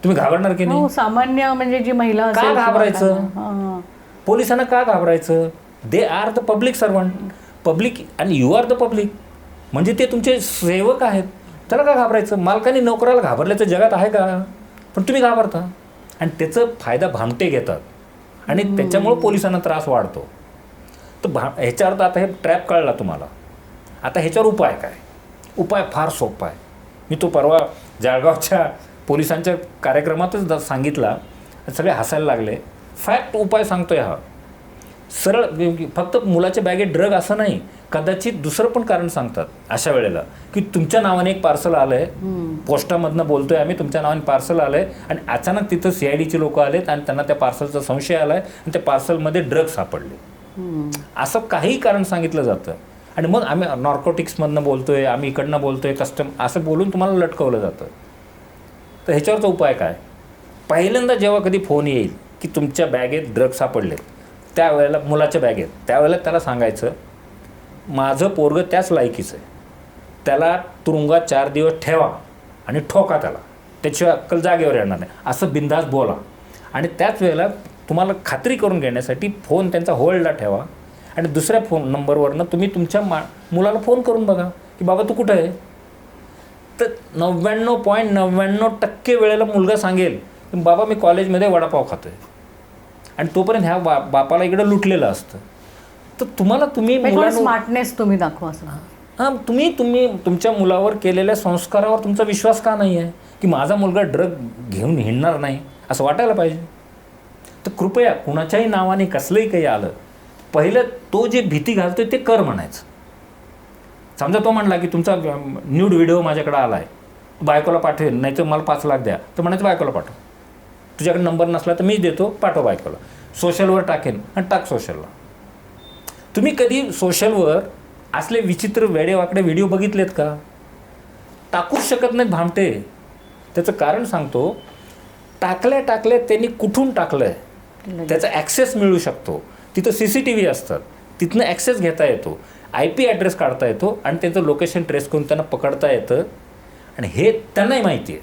Speaker 1: तुम्ही घाबरणार की नाही?
Speaker 2: सामान्य म्हणजे जी महिला
Speaker 1: का घाबरायचं? पोलिसांना का घाबरायचं? They are the public servant, public, आणि यू आर द पब्लिक, म्हणजे ते तुमचे सेवक आहेत. त्याला का घाबरायचं? मालकाने नोकराला घाबरल्याचं जगात आहे का? पण तुम्ही घाबरता आणि त्याचा फायदा भामटे घेतात आणि त्याच्यामुळं पोलिसांना त्रास वाढतो. तर ह्याच्यावर आता हे ट्रॅप कळला तुम्हाला. आता ह्याच्यावर उपाय काय? उपाय फार सोपा आहे. मी तो परवा जळगावच्या पोलिसांच्या कार्यक्रमातच सांगितला, सगळे हसायला लागले. फॅक्ट उपाय सांगतोय हा, सरळ. फक्त मुलाच्या बॅगेत ड्रग असं नाही, कदाचित दुसरं पण कारण सांगतात अशा वेळेला की तुमच्या नावाने एक पार्सल आलं आहे, पोस्टामधनं बोलतोय आम्ही, तुमच्या नावाने पार्सल आलं आहे आणि अचानक तिथं CIDची लोकं आलेत आणि त्यांना त्या पार्सलचा संशय आला आहे आणि त्या पार्सलमध्ये ड्रग सापडले, असं काही कारण सांगितलं जातं. आणि मग आम्ही नॉर्कोटिक्समधनं बोलतोय, आम्ही इकडनं बोलतोय, कस्टम, असं बोलून तुम्हाला लटकवलं जातं. तर ह्याच्यावरचा उपाय काय? पहिल्यांदा जेव्हा कधी फोन येईल की तुमच्या बॅगेत ड्रग सापडले, त्यावेळेला मुलाच्या बॅगेत, त्यावेळेला त्याला सांगायचं माझं पोरगं त्याच लायकीचं आहे, त्याला तुरुंगात 4 दिवस ठेवा आणि ठोका त्याला, त्याची अक्कल जागेवर येणार नाही असं बिनधास्त बोला. आणि त्याच वेळेला तुम्हाला खात्री करून घेण्यासाठी फोन त्यांचा होल्डला ठेवा आणि दुसऱ्या फोन नंबरवरनं तुम्ही तुमच्या मुलाला फोन करून बघा की बाबा तू कुठं आहे. तर 99.99% वेळेला मुलगा सांगेल की बाबा मी कॉलेजमध्ये वडापाव खातो आहे. आणि तोपर्यंत ह्या बापाला इकडं लुटलेलं असतं. तर तुम्ही मुलांना
Speaker 2: स्मार्टनेस तुम्ही दाखवा असं.
Speaker 1: हां, तुम्ही तुमच्या मुलावर केलेल्या संस्कारावर तुमचा विश्वास का नाही आहे की माझा मुलगा ड्रग घेऊन हिंडणार नाही असं वाटायला पाहिजे. तर कृपया कुणाच्याही नावाने कसलंही काही आलं, पहिलं तो जे भीती घालतोय ते कर म्हणायचं. समजा तो म्हणला की तुमचा न्यूड व्हिडिओ माझ्याकडे आला आहे, बायकोला पाठवेल, नाही तर मला 5 लाख द्या, तर म्हणायचं बायकोला पाठव. तुझ्याकडे नंबर नसला तर मीच देतो, पाठव बायकोला. सोशलवर टाकेन आणि टाक सोशलला. तुम्ही कधी सोशलवर असले विचित्र वेडेवाकडे व्हिडिओ बघितलेत का? टाकूच शकत नाहीत भामटे. त्याचं कारण सांगतो. टाकल्या त्यांनी कुठून टाकलं आहे त्याचा ॲक्सेस मिळू शकतो. तिथं CCTV असतात, तिथनं ॲक्सेस घेता येतो, IP ॲड्रेस काढता येतो आणि त्यांचं लोकेशन ट्रेस करून त्यांना पकडता येतं. आणि हे त्यांनाही माहिती आहे,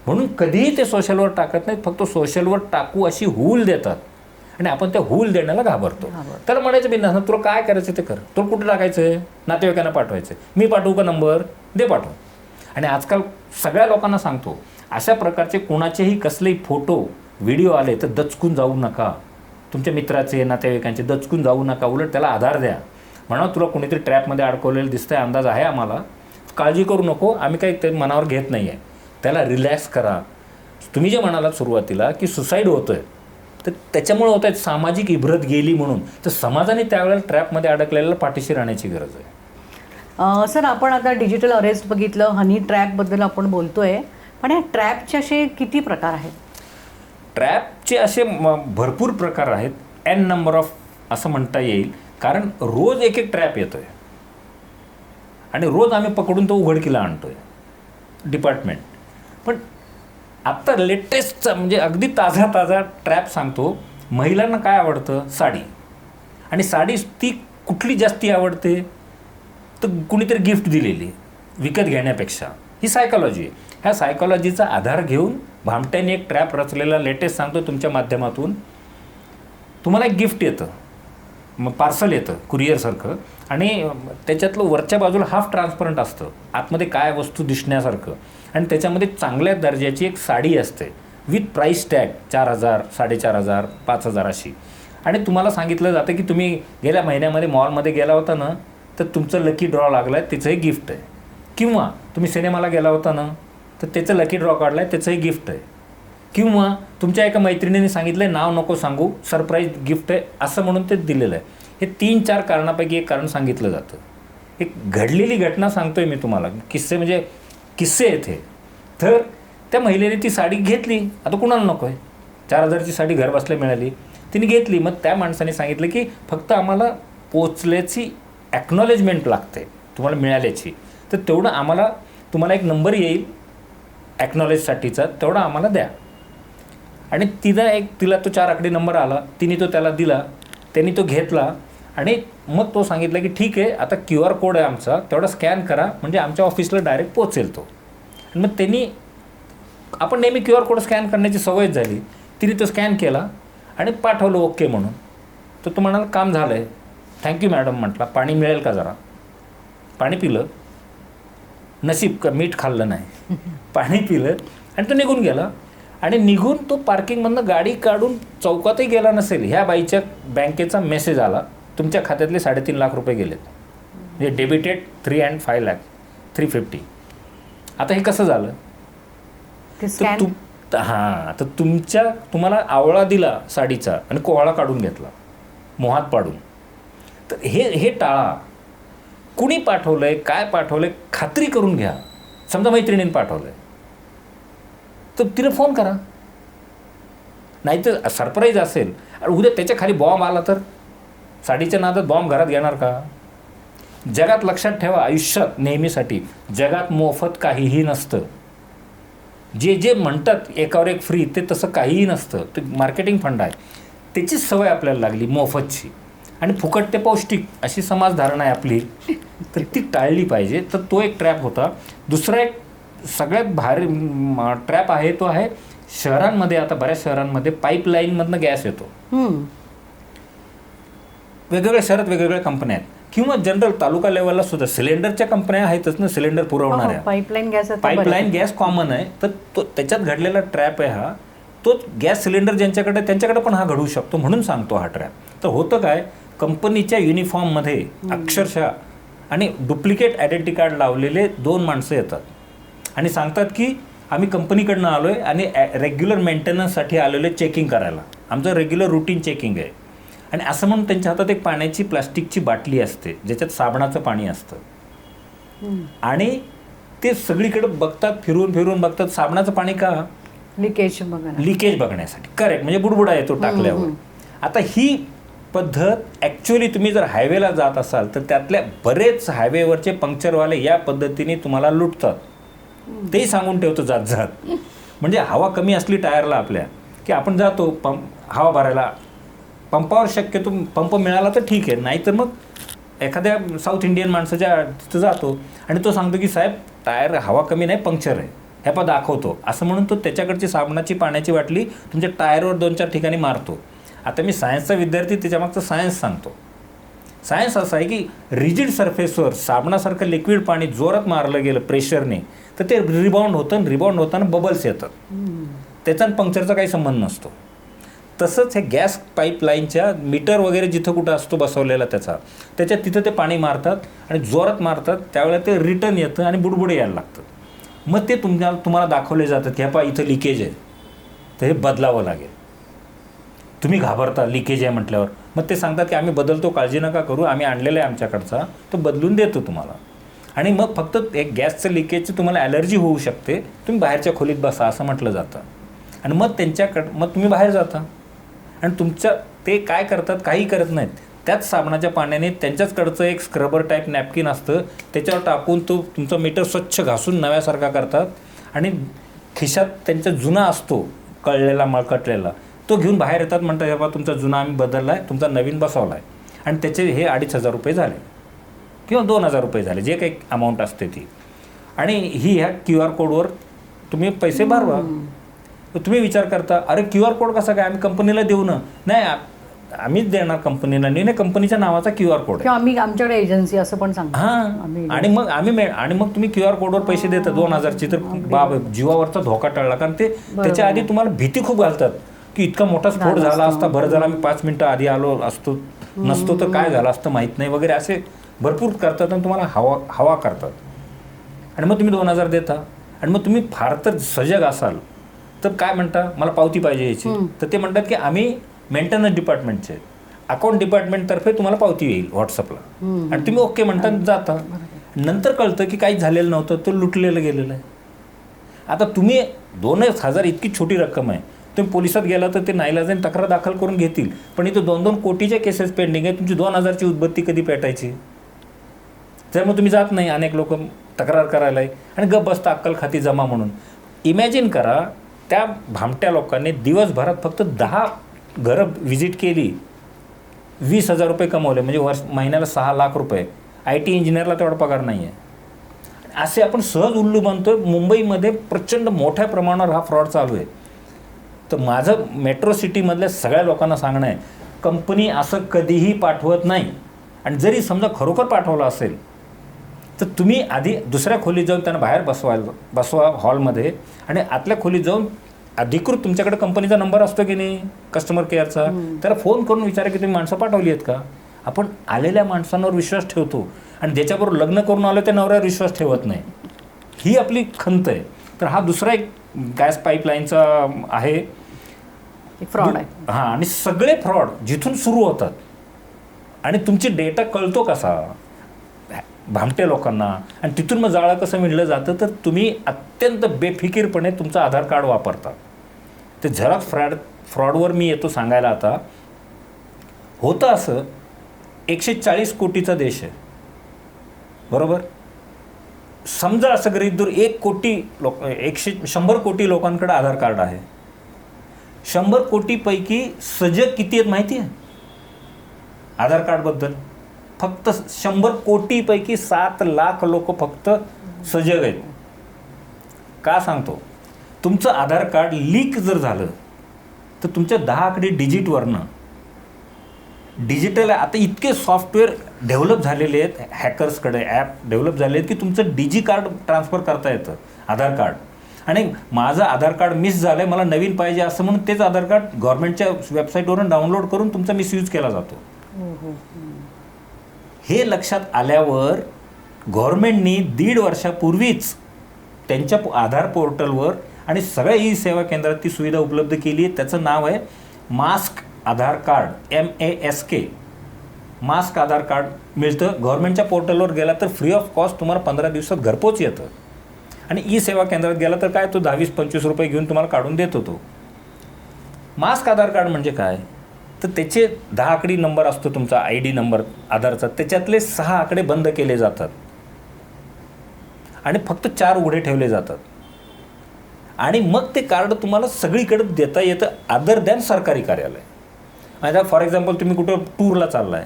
Speaker 1: म्हणून कधीही ते सोशलवर टाकत नाहीत. फक्त सोशलवर टाकू अशी हूल देतात आणि आपण त्या हूल देण्याला घाबरतो. त्याला म्हणायचं बिनधास्त, तुला काय करायचं ते कर, तुला कुठं टाकायचं आहे, नातेवाईकांना पाठवायचं आहे, मी पाठवू का नंबर, दे पाठव. आणि आजकाल सगळ्या लोकांना सांगतो, अशा प्रकारचे कोणाचेही कसलेही फोटो व्हिडिओ आले तर दचकून जाऊ नका. तुमच्या मित्राचे नातेवाईकांचे दचकून जाऊ नका, उलट त्याला आधार द्या. म्हणा तुला कोणीतरी ट्रॅपमध्ये अडकवलेलं दिसतंय, अंदाज आहे आम्हाला, काळजी करू नको, आम्ही काही ते मनावर घेत नाही आहे. त्याला रिलॅक्स करा. तुम्ही जे म्हणालात सुरुवातीला की सुसाईड होतं आहे, तर त्याच्यामुळे होत आहेत सामाजिक इब्रत गेली म्हणून. तर समाजाने त्यावेळेला ट्रॅपमध्ये अडकलेल्याला पाठीशी राहण्याची गरज आहे.
Speaker 2: सर, आपण आता डिजिटल अरेस्ट बघितलं, हनी ट्रॅपबद्दल आपण बोलतोय, पण या ट्रॅपचे असे किती प्रकार आहेत?
Speaker 1: ट्रॅपचे असे भरपूर प्रकार आहेत, N नंबर ऑफ असं म्हणता येईल. कारण रोज एक ट्रॅप येतो आहे आणि रोज आम्ही पकडून तो उघडकीला आणतो आहे डिपार्टमेंट. पण आत्ता लेटेस्टचा म्हणजे अगदी ताजा ट्रॅप सांगतो. महिलांना काय आवडतं? साडी. आणि साडी ती कुठली जास्ती आवडते? तर कुणीतरी गिफ्ट दिलेली विकत घेण्यापेक्षा. ही सायकॉलॉजी आहे. ह्या सायकॉलॉजीचा आधार घेऊन भामट्याने एक ट्रॅप रचलेला लेटेस्ट सांगतो तुमच्या माध्यमातून. तुम्हाला एक गिफ्ट येतं, मग पार्सल येतं कुरिअरसारखं, आणि त्याच्यातलं वरच्या बाजूला हाफ ट्रान्सपरंट असतं, आतमध्ये काय वस्तू दिसण्यासारखं, आणि त्याच्यामध्ये चांगल्या दर्जाची एक साडी असते विथ प्राईस टॅग 4,000, 4,500, 5,000 अशी. आणि तुम्हाला सांगितलं जातं की तुम्ही गेल्या महिन्यामध्ये मॉलमध्ये गेला होता ना, तर तुमचं लकी ड्रॉ लागला आहे, त्याचंही गिफ्ट आहे. किंवा तुम्ही सिनेमाला गेला होता ना, तर त्याचं लकी ड्रॉ काढला आहे, त्याचंही गिफ्ट आहे. किंवा तुमच्या एका मैत्रिणीने सांगितलं आहे, नाव नको सांगू, सरप्राईज गिफ्ट आहे असं म्हणून ते दिलेलं आहे. हे 3-4 कारणापैकी एक कारण सांगितलं जातं. एक घडलेली घटना सांगतोय मी तुम्हाला, किस्से आहेत हे. तर त्या महिलेने ती साडी घेतली. आता कुणाला नको आहे? 4,000ची साडी घर बसल्या मिळाली, तिने घेतली. मग त्या माणसाने सांगितलं की फक्त आम्हाला पोचल्याची ॲक्नॉलेजमेंट लागते तुम्हाला मिळाल्याची, तर तेवढं आम्हाला, तुम्हाला एक नंबर येईल ॲक्नॉलेजसाठीचा, तेवढा आम्हाला द्या. आणि तिला तो 4 आकडी नंबर आला, तिने तो त्याला दिला, त्यांनी तो घेतला. आणि मग तो सांगितलं की ठीक आहे, आता QR कोड आहे आमचा, तेवढा स्कॅन करा, म्हणजे आमच्या ऑफिसला डायरेक्ट पोचेल तो. आणि मग त्यांनी, आपण नेहमी QR कोड स्कॅन करण्याची सवय झाली, तिने तो स्कॅन केला आणि पाठवलं ओके म्हणून. तर तो म्हणाला काम झालं आहे, थँक्यू मॅडम. म्हटला पाणी मिळेल का जरा? पाणी पिलं, नशीब का मीठ खाल्लं नाही, पाणी पिलं आणि तो निघून गेला. आणि निघून तो पार्किंगमधनं गाडी काढून चौकातही गेला नसेल, ह्या बाईच्या बँकेचा मेसेज आला, तुमच्या खात्यातले 3.5 लाख रुपये गेलेत, म्हणजे डेबिटेड 3 and 5 लाख, 350. आता हे कसं झालं? तर तुम्हाला आवळा दिला साडीचा आणि कोहळा काढून घेतला मोहात पाडून. तर हे टाळा. कुणी पाठवलंय, काय पाठवलंय, खात्री करून घ्या. समजा मैत्रिणीने पाठवलंय तर तिला फोन करा. नाहीतर सरप्राईज असेल आणि उद्या त्याच्या खाली बॉम्ब आला तर? साडीच्या नादात बॉम्ब घरात घेणार का? जगात लक्षात ठेवा, आयुष्यात नेहमीसाठी जगात मोफत काहीही नसतं. जे म्हणतात एकावर एक फ्री, ते तसं काहीही नसतं. ते मार्केटिंग फंड आहे. त्याचीच सवय आपल्याला लागली मोफतची. आणि फुकट ते पौष्टिक अशी समाजधारणा आहे आपली, तर ती टाळली पाहिजे. तर तो एक ट्रॅप होता. दुसरा एक सगळ्यात भारी ट्रॅप आहे तो आहे शहरांमध्ये. आता बऱ्याच शहरांमध्ये पाईपलाईनमधनं गॅस येतो. वेगवेगळ्या शहरात वेगवेगळ्या कंपन्या आहेत, किंवा जनरल तालुका लेवलला सुद्धा सिलेंडरच्या कंपन्या आहेतच ना, सिलेंडर पुरवणाऱ्या. पाईपलाईन गॅस कॉमन आहे. तर तो त्याच्यात घडलेला ट्रॅप आहे हा. तोच गॅस सिलेंडर ज्यांच्याकडे त्यांच्याकडे पण हा घडू शकतो, म्हणून सांगतो हा ट्रॅप. तर होतं काय, कंपनीच्या युनिफॉर्ममध्ये अक्षरशः आणि डुप्लिकेट आयडेंटिटी कार्ड लावलेले 2 माणसं येतात आणि सांगतात की आम्ही कंपनीकडनं आलो आहे आणि रेग्युलर मेंटेनन्ससाठी आलेलो आहे चेकिंग करायला, आमचं रेग्युलर रुटीन चेकिंग आहे. आणि असं म्हणून त्यांच्या हातात एक पाण्याची प्लास्टिकची बाटली असते ज्याच्यात साबणाचं पाणी असतं. आणि ते सगळीकडे बघतात, फिरून फिरून बघतात साबणाचं पाणी का, लिकेज बघण्यासाठी. करेक्ट, म्हणजे बुडबुडा येतो टाकल्यावर. आता ही पद्धत ॲक्च्युअली तुम्ही जर हायवेला जात असाल तर त्यातल्या बरेच हायवेवरचे पंक्चरवाले या पद्धतीने तुम्हाला लुटतात. तेही सांगून ठेवतो जात जात. म्हणजे हवा कमी असली टायरला आपल्या की आपण जातो हवा भरायला पंपावर, शक्यतो पंप मिळाला तर ठीक आहे, नाही तर मग एखाद्या साऊथ इंडियन माणसाच्या तिथं जातो आणि तो सांगतो की साहेब टायर हवा कमी नाही, पंक्चर आहे, हे पण दाखवतो. असं म्हणून तो त्याच्याकडची साबणाची पाण्याची बाटली तुमच्या टायरवर 2-4 ठिकाणी मारतो. आता मी सायन्सचा विद्यार्थी, त्याच्यामागचं सायन्स सांगतो. सायन्स असं आहे की रिजिड सरफेसवर साबणासारखं लिक्विड पाणी जोरात मारलं गेलं प्रेशरने तर ते रिबाउंड होतं, आणि रिबाउंड होताना बबल्स येतात. त्याचा पंक्चरचा काही संबंध नसतो. तसंच हे गॅस पाईपलाईनच्या मीटर वगैरे जिथं कुठं असतो बसवलेला त्याच्यात तिथं ते पाणी मारतात आणि जोरात मारतात, त्यावेळेला ते रिटर्न येतं आणि बुडबुडे यायला लागतं. मग ते तुम्हाला दाखवले जातं की ह्या इथं लिकेज आहे, तर हे बदलावं लागेल. तुम्ही घाबरता लिकेज आहे म्हटल्यावर, मग ते सांगतात की आम्ही बदलतो, काळजी नका करू, आम्ही आणलेलं आहे आमच्याकडचा, तो बदलून देतो तुम्हाला. आणि मग फक्त एक गॅसचं लिकेजची तुम्हाला ॲलर्जी होऊ शकते, तुम्ही बाहेरच्या खोलीत बसा असं म्हटलं जातं. आणि मग मग तुम्ही बाहेर जाता आणि ते काय करतात, काही करत नाहीत. त्याच साबणाच्या पाण्याने त्यांच्याचकडचं एक स्क्रबर टाईप नॅपकिन असतं, त्याच्यावर टाकून तो तुमचा मीटर स्वच्छ घासून नव्यासारखा करतात. आणि खिशात त्यांचा जुना असतो कळलेला मळकटलेला, तो घेऊन बाहेर येतात, म्हणतात हे बा तुमचा जुना आम्ही बदलला आहे, तुमचा नवीन बसवला आहे. आणि त्याचे हे 2,500 रुपये झाले किंवा 2,000 रुपये झाले, जे काही अमाऊंट असते ती. आणि ह्या QR कोडवर तुम्ही पैसे भरवा. तुम्ही विचार करता, अरे QR कोड कसा काय, आम्ही कंपनीला देऊ ना. नाही, आम्हीच देणार कंपनीला, नाही कंपनीच्या नावाचा QR कोड आहे,
Speaker 2: आम्ही आमच्याकडे एजन्सी असं पण सांगतो.
Speaker 1: हां, आणि मग तुम्ही QR कोडवर पैसे देता 2,000ची, तर बाब जीवावरचा धोका टळला. कारण ते त्याच्या आधी तुम्हाला भीती खूप घालतात की इतका मोठा स्फोट झाला असता, बरं झाला मी 5 मिनिटं आधी आलो नसतो तर काय झालं असतं माहीत नाही वगैरे, असे भरपूर करतात आणि तुम्हाला हवा करतात. आणि मग तुम्ही 2,000 देता. आणि मग तुम्ही फार तर सजग असाल तर काय म्हणता, मला पावती पाहिजे याची. तर ते म्हणतात की आम्ही मेंटेनन्स डिपार्टमेंटचे, अकाउंट डिपार्टमेंटतर्फे तुम्हाला पावती येईल व्हॉट्सअपला. आणि तुम्ही ओके म्हणता जाता. नंतर कळतं की काही झालेलं नव्हतं, तो लुटलेलं गेलेलं आहे. आता तुम्ही 2,000 इतकी छोटी रक्कम आहे, तुम्ही पोलिसात गेला तर ते नाईलाजाने तक्रार दाखल करून घेतील, पण इथं 2-2 कोटीच्या केसेस पेंडिंग आहे. तुमची 2,000ची उद्बत्ती कधी पेटायची. त्यामुळे तुम्ही जात नाही, अनेक लोक तक्रार करायला आणि गप बसता अक्कल खाती जमा म्हणून. इमॅजिन करा, त्या भामट्या लोकांनी दिवसभरात फक्त 10 घरं व्हिजिट केली, 20,000 रुपये कमवले, म्हणजे महिन्याला 6 लाख रुपये. IT इंजिनियरला तेवढा पगार नाही आहे. असे आपण सहज उल्लू बनतोय. मुंबईमध्ये प्रचंड मोठ्या प्रमाणावर हा फ्रॉड चालू आहे. तर माझं मेट्रो सिटीमधल्या सगळ्या लोकांना सांगणं आहे, कंपनी असं कधीही पाठवत नाही. आणि जरी समजा खरोखर पाठवलं असेल तर तुम्ही आधी दुसऱ्या खोलीत जाऊन त्यांना बाहेर बसवा हॉलमध्ये, आणि आतल्या खोलीत जाऊन अधिकृत तुमच्याकडे कंपनीचा नंबर असतो की नाही कस्टमर केअरचा, त्याला फोन करून विचारा की तुम्ही माणसं पाठवली आहेत का. आपण आलेल्या माणसांवर विश्वास ठेवतो आणि ज्याच्याबरोबर लग्न करून आलो त्या नवऱ्यावर विश्वास ठेवत नाही. ही आपली खंत आहे. तर हा दुसरा एक गॅस पाईपलाईनचा आहे
Speaker 2: फ्रॉड आहे.
Speaker 1: हां, आणि सगळे फ्रॉड जिथून सुरू होतात. आणि तुमची डेटा कळतो कसा भामटे लोकांना, आणि तिथून मग जाळं कसं मिळलं जातं, तर तुम्ही अत्यंत बेफिकीरपणे तुमचं आधार कार्ड वापरता. ते झेरॉक्स फ्रॉडवर मी येतो सांगायला. आता होतं असं, 140 कोटीचा देश आहे बरोबर. समजा असं गरीब दूर 1 कोटी लोक, 100 कोटी लोकांकडे आधार कार्ड आहे. 100 कोटीपैकी सजग किती आहेत माहिती आहे? आधार कार्डबद्दल फक्त 100 कोटीपैकी 7 लाख लोक फक्त सजग आहेत. का सांगतो, तुमचं आधार कार्ड लीक जर झालं तर तुमच्या 10 आकडी डिजिटवरनं डिजिटल आता इतके सॉफ्टवेअर डेव्हलप झालेले आहेत हॅकर्सकडे, ॲप डेव्हलप झाले आहेत की तुमचं डिजी कार्ड ट्रान्सफर करता येतं आधार कार्ड. आणि माझं आधार कार्ड मिस झालं आहे, मला नवीन पाहिजे असं म्हणून तेच आधार कार्ड गव्हर्नमेंटच्या वेबसाईटवरून डाउनलोड करून तुमचा मिसयूज केला जातो. हे लक्षात आल्यावर गव्हर्नमेंटनी 1.5 वर्षापूर्वीच त्यांच्या आधार पोर्टलवर आणि सगळ्या ई सेवा केंद्रात ती सुविधा उपलब्ध केली आहे. त्याचं नाव आहे मास्क आधार कार्ड, MASK. मास्क आधार कार्ड मिळतं. गव्हर्नमेंटच्या पोर्टलवर गेला तर फ्री ऑफ कॉस्ट तुम्हाला 15 दिवसात घरपोच येतं. आणि ई सेवा केंद्रात गेला तर काय तो 10-20-25 रुपये घेऊन तुम्हाला काढून देतो तो. मास्क आधार कार्ड म्हणजे काय, तर त्याचे 10 आकडी नंबर असतो तुमचा ID नंबर आधारचा, त्याच्यातले 6 आकडे बंद केले जातात आणि फक्त 4 उघडे ठेवले जातात. आणि मग ते कार्ड तुम्हाला सगळीकडे देता येतं अदर दॅन सरकारी कार्यालय. म्हणजे फॉर एक्झाम्पल तुम्ही कुठं टूरला चाललाय,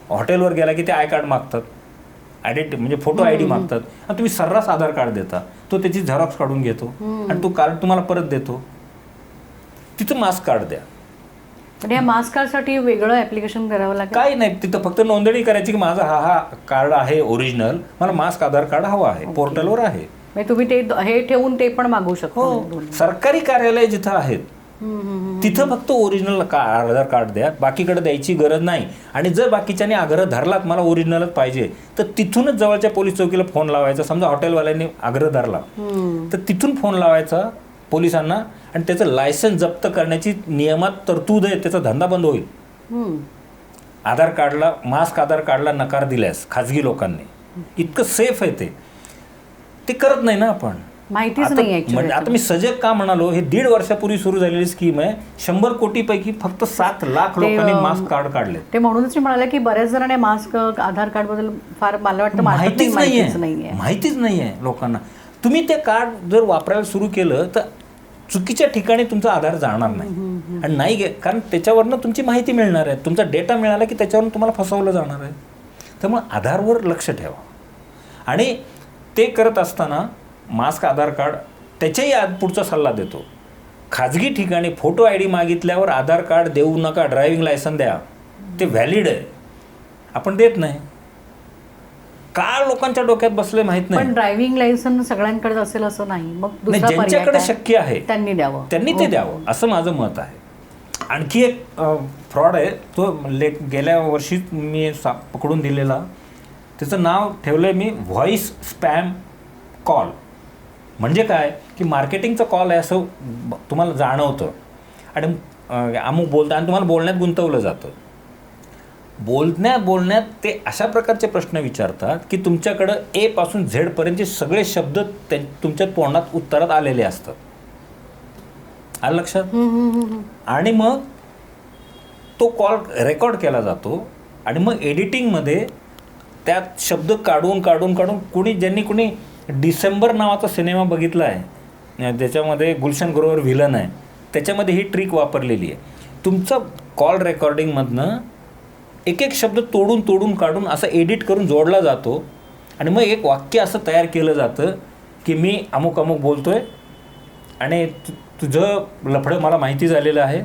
Speaker 1: हॉटेलवर गेला की ते आय कार्ड मागतात, आयडेंटिटी म्हणजे फोटो ID मागतात, आणि तुम्ही सर्रास आधार कार्ड देता, तो त्याची झेरॉक्स काढून घेतो आणि तो कार्ड तुम्हाला परत देतो. तिथं मास्क कार्ड द्या.
Speaker 2: पण या मास्क कार्डसाठी वेगळं ॲप्लिकेशन करावं लागेल?
Speaker 1: काही नाही, तिथं फक्त नोंदणी करायची की माझा हा कार्ड आहे ओरिजिनल, मला मास्क आधार कार्ड हवं आहे, पोर्टलवर आहे.
Speaker 2: म्हणजे तुम्ही ते हे ठेवून ते पण मागू शकता?
Speaker 1: हो, सरकारी कार्यालय जिथं आहेत तिथं फक्त ओरिजिनल आधार कार्ड द्या, बाकीकडे द्यायची गरज नाही. आणि जर बाकीच्याने आग्रह धरलात मला ओरिजिनलच पाहिजे तर तिथूनच जवळच्या पोलीस चौकीला फोन लावायचा. समजा हॉटेलवाल्यांनी आग्रह धरला तर तिथून फोन लावायचा पोलिसांना आणि त्याचं लायसन्स जप्त करण्याची नियमात तरतूद आहे, त्याचा धंदा बंद होईल. आधार कार्डला, मास्क आधार कार्डला नकार दिल्यास खाजगी लोकांनी, इतकं सेफ आहे ते करत नाही ना आपण.
Speaker 2: माहितीच नाही.
Speaker 1: म्हणजे आता मी सजग का म्हणालो, हे 1.5 वर्षापूर्वी सुरू झालेली स्कीम आहे. 100 कोटीपैकी फक्त 7 लाख लोकांनी मास्क कार्ड काढले.
Speaker 2: ते म्हणूनच मी म्हणाले की बऱ्याच जणांनी मास्क आधार कार्ड बद्दल फार मला वाटतं
Speaker 1: माहितीच नाहीये लोकांना. तुम्ही ते कार्ड जर वापरायला सुरू केलं तर चुकीच्या ठिकाणी तुमचा आधार जाणार नाही. आणि नाही कारण त्याच्यावरनं तुमची माहिती मिळणार आहे, तुमचा डेटा मिळाला की त्याच्यावरून तुम्हाला फसवलं जाणार आहे. त्यामुळे आधारवर लक्ष ठेवा. आणि ते करत असताना मास्क आधार कार्ड त्याच्याही पुढचा सल्ला देतो. खाजगी ठिकाणी फोटो ID मागितल्यावर आधार कार्ड देऊ नका, ड्रायव्हिंग लायसन द्या, ते व्हॅलिड आहे. आपण देत नाही का, लोकांच्या डोक्यात बसले माहित नाही.
Speaker 2: पण ड्रायव्हिंग लायसन सगळ्यांकडे असेल असं नाही. मग
Speaker 1: ज्यांच्याकडे शक्य आहे
Speaker 2: त्यांनी
Speaker 1: ते द्यावं असं माझं मत आहे. आणखी एक फ्रॉड आहे, तो गेल्या वर्षी मी पकडून दिलेला. त्याचं नाव ठेवलंय मी व्हॉइस स्पॅम कॉल. म्हणजे काय की मार्केटिंगचा कॉल आहे असं तुम्हाला जाणवतं आणि अमुक बोलतं आणि तुम्हाला बोलण्यात गुंतवलं जातं. बोलण्यात ते अशा प्रकारचे प्रश्न विचारतात की तुमच्याकडं A पासून Z पर्यंतचे सगळे शब्द तुमच्या तोंडात उत्तरात आलेले असतात. आलं लक्षात? आणि मग तो कॉल रेकॉर्ड केला जातो आणि मग एडिटिंगमध्ये त्यात शब्द काढून ज्यांनी कुणी डिसेंबर नावाचा सिनेमा बघितला आहे, त्याच्यामध्ये गुलशन ग्रोवर व्हिलन आहे, त्याच्यामध्ये ही ट्रिक वापरलेली आहे. तुमचं कॉल रेकॉर्डिंगमधनं एक शब्द तोडून काढून असं एडिट करून जोडला जातो आणि मग एक वाक्य असं तयार केलं जातं की मी अमुक बोलतोय आणि तुझं लफडं मला माहिती झालेलं आहे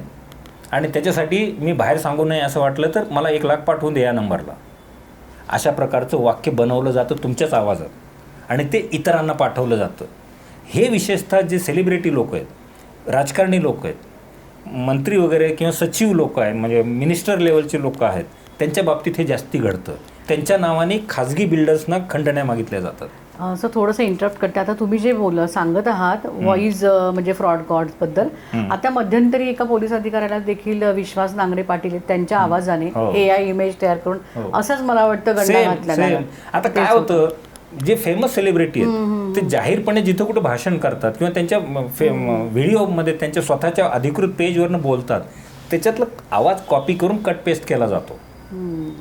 Speaker 1: आणि त्याच्यासाठी मी बाहेर सांगू नये असं वाटलं तर मला 1 लाख पाठवून दे या नंबरला. अशा प्रकारचं वाक्य बनवलं जातं तुमच्याच आवाजात आणि ते इतरांना पाठवलं जातं. हे विशेषतः जे सेलिब्रिटी लोक आहेत, राजकारणी लोक आहेत, मंत्री वगैरे किंवा सचिव लोक आहेत, म्हणजे मिनिस्टर लेवलचे लोक आहेत, त्यांच्या बाबतीत हे जास्ती घडतं. त्यांच्या नावाने खाजगी बिल्डर्सना खंडण्या मागितल्या जातात.
Speaker 2: असं थोडंसं इंटरप्ट करते. आता तुम्ही जे सांगत आहात व्हॉइस म्हणजे फ्रॉड कॉल्सबद्दल, आता मध्यंतरी एका पोलीस अधिकाऱ्याला देखील विश्वास नांगरे पाटील त्यांच्या आवाजाने AI इमेज तयार करून असंच मला वाटतं गंडा घातला.
Speaker 1: आता काय होतं, जे फेमस सेलिब्रिटी आहेत ते जाहीरपणे जिथं कुठं भाषण करतात किंवा त्यांच्या व्हिडिओमध्ये त्यांच्या स्वतःच्या अधिकृत पेजवरनं बोलतात, त्याच्यातला आवाज कॉपी करून कट पेस्ट केला जातो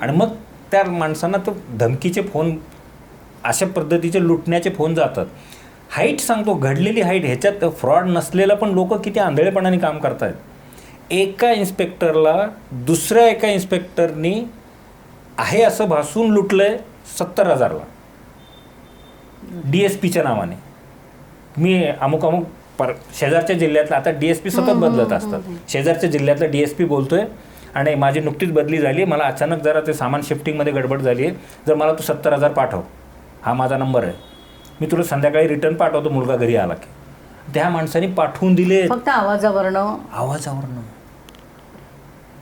Speaker 1: आणि मग त्या माणसांना तो धमकीचे फोन, अशा पद्धतीचे लुटण्याचे फोन जातात. हाईट सांगतो, घडलेली हाईट, ह्याच्यात फ्रॉड नसलेला पण लोक किती आंधळेपणाने काम करतायत. एका इन्स्पेक्टरला दुसऱ्या एका इन्स्पेक्टरनी आहे असं भासून लुटलंय 70,000ला DSPच्या नावाने. मी अमुक शेजारच्या जिल्ह्यातला, आता DSP सतत बदलत असतात, शेजारच्या जिल्ह्यातला DSP बोलतोय आणि माझी नुकतीच बदली झाली, मला अचानक जरा ते सामान शिफ्टिंगमध्ये गडबड झाली आहे, जर मला तू 70,000 पाठव, हा माझा नंबर आहे, मी तुला संध्याकाळी रिटर्न पाठवतो मुलगा घरी आला की. त्या माणसाने पाठवून दिले.
Speaker 2: फक्त आवाजावरनं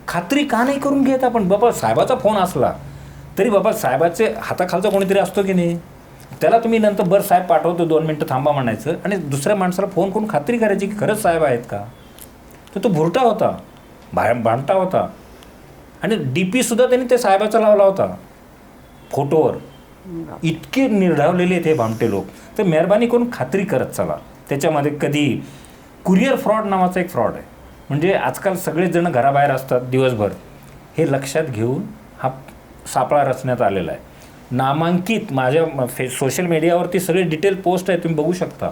Speaker 1: खात्री का नाही करून घेत आपण? बाबा साहेबाचा फोन असला तरी बाबा साहेबाचे हाताखालचा कोणीतरी असतो की नाही, त्याला तुम्ही नंतर बरं साहेब पाठवतो 2 मिनटं थांबा म्हणायचं आणि दुसऱ्या माणसाला फोन करून खात्री करायची की खरंच साहेब आहेत का. तर तो भुरटा होता, भांडटा होता आणि DP सुद्धा त्यांनी ते साहेबाचा लावला होता फोटोवर. इतके निर्धावलेले आहेत हे भामटे लोक. तर मेहरबानी करून खात्री करत चला. त्याच्यामध्ये कधी कुरिअर फ्रॉड नावाचा एक फ्रॉड आहे, म्हणजे आजकाल सगळेच जण घराबाहेर असतात दिवसभर, हे लक्षात घेऊन हा सापळा रचण्यात आलेला आहे. नामांकित माझ्या सोशल मीडियावरती सगळे डिटेल पोस्ट आहे, तुम्ही बघू शकता.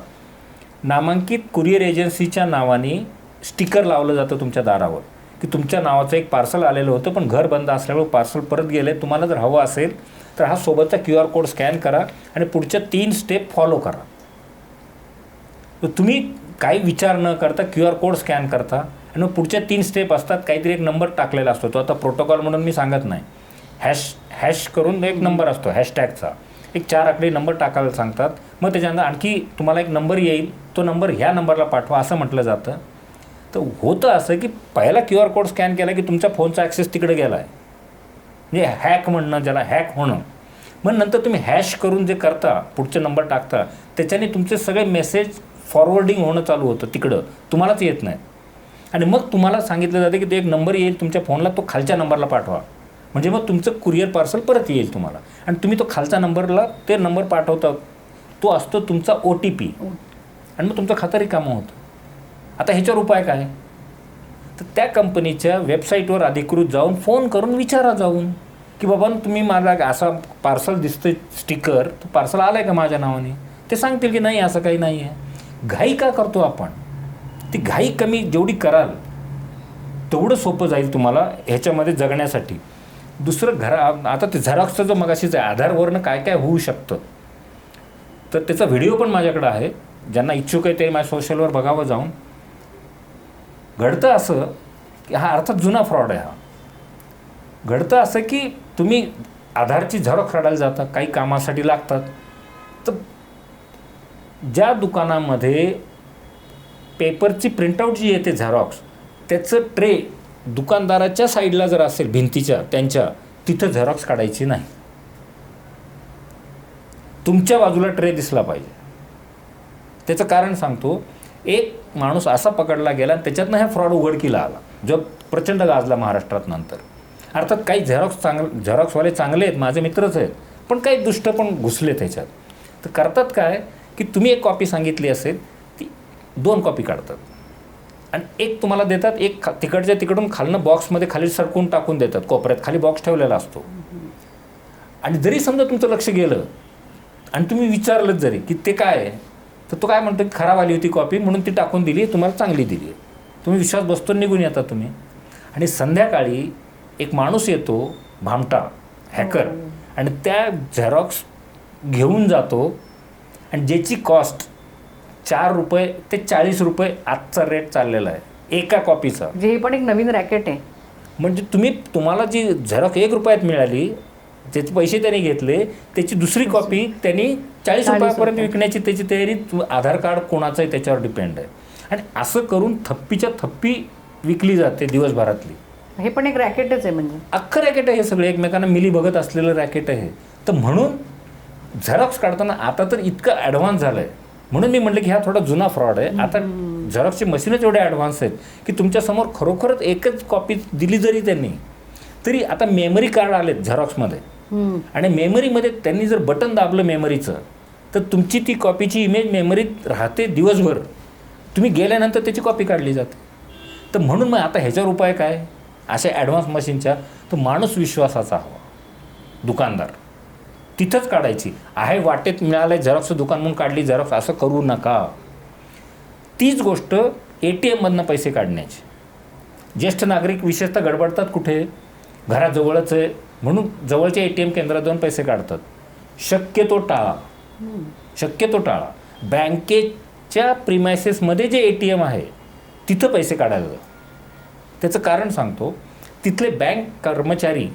Speaker 1: नामांकित कुरिअर एजन्सीच्या नावाने स्टिकर लावलं जातं तुमच्या दारावर की तुमच्या नावाचं एक पार्सल आलेलं होतं पण घर बंद असल्यामुळे पार्सल परत गेलं आहे, तुम्हाला जर हवं असेल तर हा सोबतचा QR कोड स्कॅन करा आणि पुढच्या 3 स्टेप फॉलो करा. तर तुम्ही काही विचार न करता QR कोड स्कॅन करता आणि मग पुढच्या 3 स्टेप असतात, काहीतरी एक नंबर टाकलेला असतो, तो आता प्रोटोकॉल म्हणून मी सांगत नाही, हॅश करून एक नंबर असतो हॅशटॅगचा, एक 4 आकडी नंबर टाकायला सांगतात. मग त्याच्यानंतर आणखी तुम्हाला एक नंबर येईल, तो नंबर ह्या नंबरला पाठवा असं म्हटलं जातं. तर होतं असं की पहिला QR कोड स्कॅन केला की तुमच्या फोनचा ॲक्सेस तिकडे गेला आहे, म्हणजे हॅक म्हणणं, ज्याला हॅक होणं. मग नंतर तुम्ही हॅश करून जे करता, पुढचे नंबर टाकता, त्याच्याने तुमचे सगळे मेसेज फॉरवर्डिंग होणं चालू होतं तिकडं, तुम्हालाच येत नाही. आणि मग तुम्हाला सांगितलं जातं की ते एक नंबर येईल तुमच्या फोनला, तो खालच्या नंबरला पाठवा, म्हणजे मग तुमचं कुरिअर पार्सल परत येईल तुम्हाला. आणि तुम्ही तो खालच्या नंबरला ते नंबर पाठवता, तो असतो तुमचा OTP आणि मग तुमचं खातं रिकामं होतं. आता ह्याच्यावर उपाय काय? तर त्या कंपनीच्या वेबसाईटवर अधिकृत जाऊन फोन करून विचारा जाऊन की बाबा तुम्ही मला असा पार्सल दिसतंय स्टिकर, तो पार्सल आला आहे का माझ्या नावाने? ते सांगतील की नाही असं काही नाही आहे. घाई का करतो आपण? ती घाई कमी जेवढी कराल तेवढं सोपं जाईल तुम्हाला ह्याच्यामध्ये जगण्यासाठी. दुसरं आता ते झेरॉक्सचं जो मगाशीच आहे, आधारवरनं काय काय होऊ शकतं, तर त्याचा व्हिडिओ पण माझ्याकडं आहे, ज्यांना इच्छुक आहे ते माझ्या सोशलवर बघावं जाऊन. घडतं असं की हा अर्थात जुना फ्रॉड आहे. हा घडतं असं की तुम्ही आधारची झेरॉक्स काढायला जाता, काही कामासाठी लागतात, तर ज्या दुकानामध्ये पेपरची प्रिंटआउट जी येते झेरॉक्स, त्याचं ट्रे दुकानदाराच्या साईडला जर असेल भिंतीच्या त्यांच्या, तिथं झेरॉक्स काढायची नाही, तुमच्या बाजूला ट्रे दिसला पाहिजे. त्याचं कारण सांगतो. एक माणूस असा पकडला गेला आणि त्याच्यातनं हा फ्रॉड उघडकीला आला, जो प्रचंड गाजला महाराष्ट्रात नंतर. अर्थात काही झेरॉक्सवाले चांगले आहेत, माझे मित्रच आहेत, पण काही दुष्ट पण घुसले त्याच्यात. तर करतात काय की तुम्ही एक कॉपी सांगितली असेल, ती 2 कॉपी काढतात आणि एक तुम्हाला देतात, एक तिकडच्या तिकडून खालनं बॉक्समध्ये खाली सरकून टाकून देतात, कोपऱ्यात खाली बॉक्स ठेवलेला असतो. आणि जरी समजा तुमचं लक्ष गेलं आणि तुम्ही विचारलं जरी की ते काय आहे, तर तो काय म्हणतो की खराब आली होती कॉपी म्हणून ती टाकून दिली, तुम्हाला चांगली दिली आहे. तुम्ही विश्वास बसतो, निघून येता तुम्ही. आणि संध्याकाळी एक माणूस येतो, भामटा हॅकर, आणि त्या झेरॉक्स घेऊन जातो आणि ज्याची कॉस्ट ₹4 ते ₹40 आजचा रेट चाललेला आहे एका कॉपीचा.
Speaker 2: जे पण एक नवीन रॅकेट आहे.
Speaker 1: म्हणजे तुम्हाला जी झेरॉक्स ₹1 मिळाली, त्याचे पैसे त्यांनी घेतले, त्याची दुसरी कॉपी त्यांनी ₹40 विकण्याची त्याची तयारी. आधार कार्ड कोणाचं आहे त्याच्यावर डिपेंड आहे. आणि असं करून थप्पीच्या थप्पी विकली जाते दिवसभरातली.
Speaker 2: हे पण एक रॅकेटच आहे, म्हणजे
Speaker 1: अख्खं रॅकेट आहे हे, सगळे एकमेकांना मिली बघत असलेलं रॅकेट आहे. तर म्हणून झेरॉक्स काढताना आता तर इतकं ॲडव्हान्स झालं आहे, म्हणून मी म्हटलं की हा थोडा जुना फ्रॉड आहे. आता झेरॉक्सची मशीनच एवढे ॲडव्हान्स आहेत की तुमच्यासमोर खरोखरच एकच कॉपी दिली जरी त्यांनी, तरी आता मेमरी कार्ड आलेत झेरॉक्समध्ये, आणि मेमरीमध्ये त्यांनी जर बटन दाबलं मेमरीचं, तर तुमची ती कॉपीची इमेज मेमरीत राहते दिवसभर, तुम्ही गेल्यानंतर त्याची कॉपी काढली जाते. तर म्हणून मग आता ह्याच्यावर उपाय काय? अशा ॲडव्हान्स मशीनच्या, तो माणूस विश्वासाचा हवा, दुकानदार, तिथंच काढायची. आहे वाटेत मिळालं झेरॉक्सचं दुकान म्हणून काढली झेरॉक्स, असं करू नका. तीच गोष्ट ATMमधनं पैसे काढण्याची. ज्येष्ठ नागरिक विशेषतः गडबडतात कुठे, घराजवळच आहे, म्हणून जवळच्या ATM केंद्रात जाऊन पैसे काढतात. शक्यतो टाळा. बँकेच्या प्रिमायसेसमध्ये जे ATM आहे तिथं पैसे काढायला जा. त्याचं कारण सांगतो. तिथले बँक कर्मचारी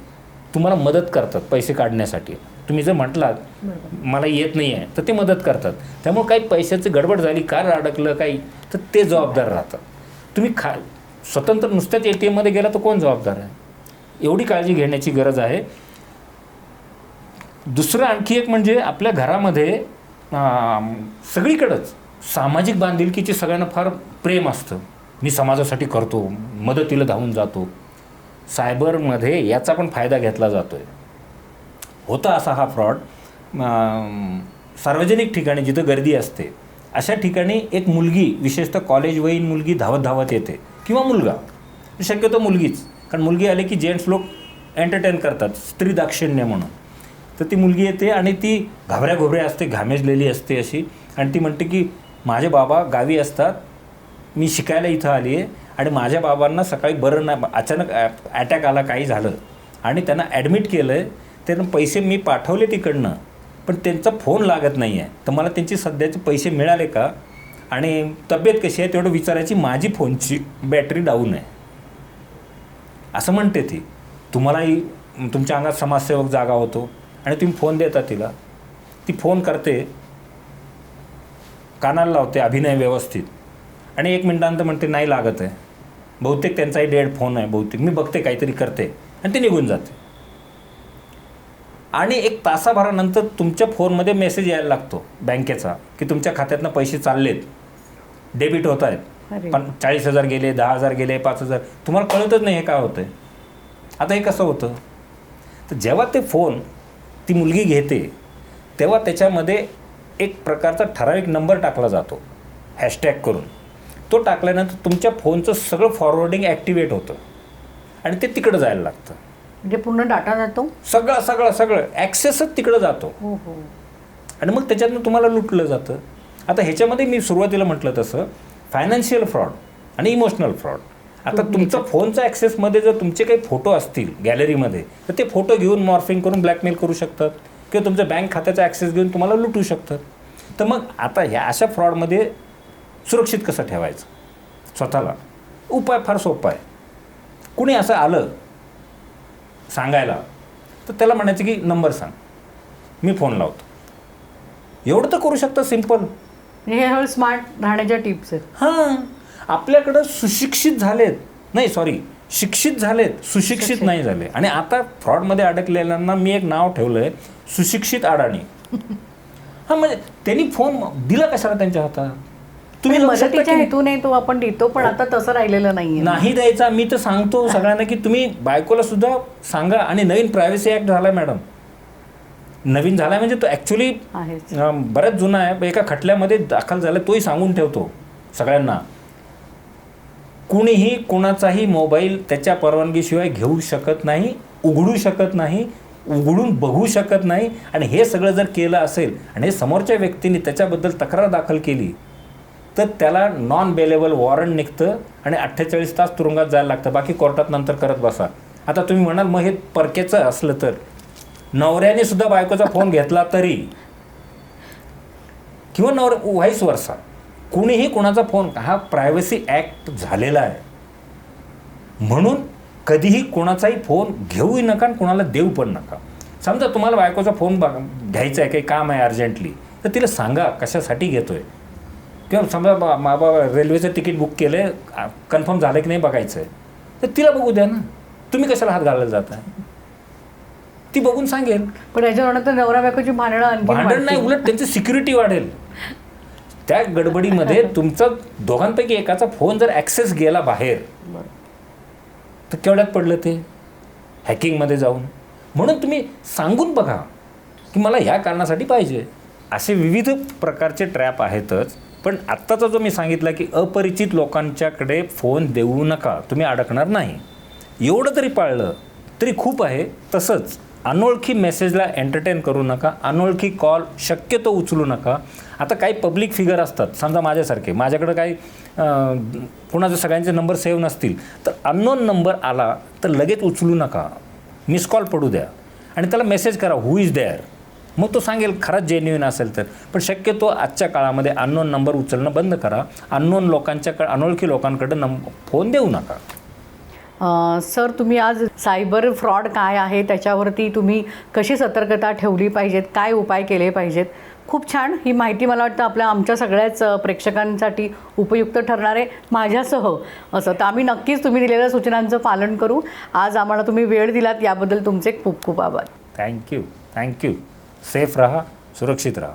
Speaker 1: तुम्हाला मदत करतात पैसे काढण्यासाठी. तुम्ही जर म्हटलात मला येत नाही आहे तर ते मदत करतात. त्यामुळे काही पैशाची गडबड झाली, कार्ड अडकलं काही, तर ते जबाबदार राहतात. तुम्ही स्वतंत्र नुसत्याच ATMमध्ये गेला तर कोण जबाबदार आहे? एवढी काळजी घेण्याची गरज आहे. दुसरं आणखी एक म्हणजे आपल्या घरामध्ये सगळीकडंच सामाजिक बांधिलकीचे सगळ्यांना फार प्रेम असतं. मी समाजासाठी करतो, मदतीला धावून जातो. सायबरमध्ये याचा पण फायदा घेतला जातो आहे. होता असा हा फ्रॉड. सार्वजनिक ठिकाणी जिथं गर्दी असते अशा ठिकाणी एक मुलगी, विशेषतः कॉलेजवयीन मुलगी धावत येते, किंवा मुलगा, शक्यतो मुलगीच, कारण मुलगी आले की जेंट्स लोक एंटरटेन करतात, स्त्री दाक्षिण्य म्हणून. तर ती मुलगी येते आणि ती घाबऱ्या असते, घामेजलेली असते अशी, आणि ती म्हणते की माझे बाबा गावी असतात, मी शिकायला इथं आली आहे आणि माझ्या बाबांना सकाळी बरं नाही, अचानक अटॅक आला, काही झालं आणि त्यांना ॲडमिट केलं आहे. त्यांना पैसे मी पाठवले तिकडनं, पण त्यांचा फोन लागत नाही आहे, तर मला त्यांचे सध्याचे पैसे मिळाले का आणि तब्येत कशी आहे तेवढं विचारायची. माझी फोनची बॅटरी डाऊन आहे असं म्हणते ती. तुम्हालाही तुमच्या अंगात समाजसेवक जागा होतो आणि तुम्ही फोन देता तिला. ती फोन करते, कानाला लावते अभिनय व्यवस्थित, आणि 1 मिनिटानंतर म्हणते नाही लागत आहे, बहुतेक त्यांचाही डेड फोन आहे, बहुतेक मी बघते काहीतरी करते, आणि ते निघून जाते. आणि 1 तासाभरानंतर तुमच्या फोनमध्ये मेसेज यायला लागतो बँकेचा की तुमच्या खात्यातनं पैसे चाललेत, डेबिट होत आहेत, पण 40,000 गेले, 10,000 गेले, 5,000. तुम्हाला कळतच नाही हे काय होतं आहे. आता हे कसं होतं, तर जेव्हा ते फोन ती मुलगी घेते तेव्हा त्याच्यामध्ये एक प्रकारचा ठराविक नंबर टाकला जातो हॅशटॅग करून. तो टाकल्यानंतर तुमच्या फोनचं सगळं फॉरवर्डिंग ॲक्टिवेट होतं आणि ते तिकडं जायला लागतं.
Speaker 2: म्हणजे पूर्ण डाटा जातो,
Speaker 1: सगळं ॲक्सेसच तिकडं जातो. आणि मग त्याच्यातनं तुम्हाला लुटलं जातं. आता ह्याच्यामध्ये मी सुरुवातीला म्हटलं तसं फायनान्शियल फ्रॉड आणि इमोशनल फ्रॉड. आता तुमचा फोनचा ॲक्सेसमध्ये जर तुमचे काही फोटो असतील गॅलरीमध्ये, तर ते फोटो घेऊन मॉर्फिंग करून ब्लॅकमेल करू शकतात, किंवा तुमच्या बँक खात्याचा ॲक्सेस घेऊन तुम्हाला लुटू शकतात. तर मग आता ह्या अशा फ्रॉडमध्ये सुरक्षित कसं ठेवायचं स्वतःला? उपाय फार सोपा आहे. कुणी असं आलं सांगायला तर त्याला म्हणायचं की नंबर सांग, मी फोन लावतो. एवढं तर करू शकता, सिम्पल.
Speaker 2: हे स्मार्ट राहण्याच्या टिप्स आहेत.
Speaker 1: हां, आपल्याकडं शिक्षित झालेत, सुशिक्षित नाही झाले. आणि आता फ्रॉडमध्ये अडकलेल्यांना मी एक नाव ठेवलं आहे, सुशिक्षित अडाणी. हां, म्हणजे त्यांनी फोन दिला कशाला त्यांच्या हातात? तुम्ही
Speaker 2: मदतीच्या हेतूने तो आपण देतो, पण आता तसं राहिलेलं
Speaker 1: नाही द्यायचा. मी तर सांगतो सगळ्यांना की तुम्ही बायकोला सुद्धा सांगा. आणि नवीन प्रायव्हसी ॲक्ट झाला मॅडम, नवीन झाला म्हणजे तो ॲक्च्युली बऱ्याच जुना आहे, एका खटल्यामध्ये दाखल झाला, तोही सांगून ठेवतो सगळ्यांना. कुणीही कोणाचाही मोबाईल त्याच्या परवानगीशिवाय घेऊ शकत नाही, उघडू शकत नाही, उघडून बघू शकत नाही. आणि हे सगळं जर केलं असेल आणि हे समोरच्या व्यक्तीने त्याच्याबद्दल तक्रार दाखल केली तर त्याला नॉन बेलेबल वॉरंट निघतं आणि 48 तास तुरुंगात जायला लागतं. बाकी कोर्टात नंतर करत बसा. आता तुम्ही म्हणाल मग हे परकेचं असलं तर, नवऱ्याने सुद्धा बायकोचा फोन घेतला तरी, किंवा व्हाईस वर्सा, कुणीही कुणाचा फोन, हा प्रायव्हसी ॲक्ट झालेला आहे. म्हणून कधीही कोणाचाही फोन घेऊही नका आणि कोणाला देऊ पण नका. समजा तुम्हाला बायकोचा फोन घ्यायचा आहे, काही काम आहे अर्जंटली, तर तिला सांगा कशासाठी घेतोय. किंवा समजा बाबा रेल्वेचं तिकीट बुक केलं आहे, कन्फर्म झालं की नाही बघायचं आहे, तर तिला बघू द्या ना. तुम्ही कशाला हात घालायला जाता? ती बघून सांगेल.
Speaker 2: पण याच्यावर नवरा बायकोची भांडण
Speaker 1: नाही, उलट त्यांची सिक्युरिटी वाढेल. त्या गडबडीमध्ये तुमचा दोघांपैकी एकाचा फोन जर ॲक्सेस गेला बाहेर तर केवढ्यात पडलं ते हॅकिंगमध्ये जाऊन. म्हणून तुम्ही सांगून बघा की मला ह्या कारणासाठी पाहिजे. असे विविध प्रकारचे ट्रॅप आहेतच. पण आत्ताचा जो मी सांगितला की अपरिचित लोकांच्याकडे फोन देऊ नका, तुम्ही अडकणार नाही, एवढं तरी पाळलं तरी खूप आहे. तसंच अनोळखी मेसेजला एंटरटेन करू नका, अनोळखी कॉल शक्यतो उचलू नका. आता काही पब्लिक फिगर असतात, समजा माझ्यासारखे, माझ्याकडं काही कुणाचे सगळ्यांचे नंबर सेव्ह नसतील, तर अननोन नंबर आला तर लगेच उचलू नका. मिस कॉल पडू द्या आणि त्याला मेसेज करा हू इज देअर. मग तो सांगेल खरंच जेन्युइन असेल तर. पण शक्यतो आजच्या काळामध्ये अननोन नंबर उचलणं बंद करा. अनोळखी लोकांकडं फोन देऊ नका.
Speaker 2: सर, तुम्ही आज सायबर फ्रॉड काय आहे त्याच्यावरती तुम्ही कशी सतर्कता ठेवली पाहिजेत, काय उपाय केले पाहिजेत, खूप छान ही माहिती मला वाटतं आमच्या सगळ्याच प्रेक्षकांसाठी उपयुक्त ठरणार आहे, माझ्यासह असं. तर आम्ही नक्कीच तुम्ही दिलेल्या सूचनांचं पालन करू. आज आम्हाला तुम्ही वेळ दिलात याबद्दल तुमचे खूप खूप आभार.
Speaker 1: थँक्यू. सेफ राहा, सुरक्षित राहा.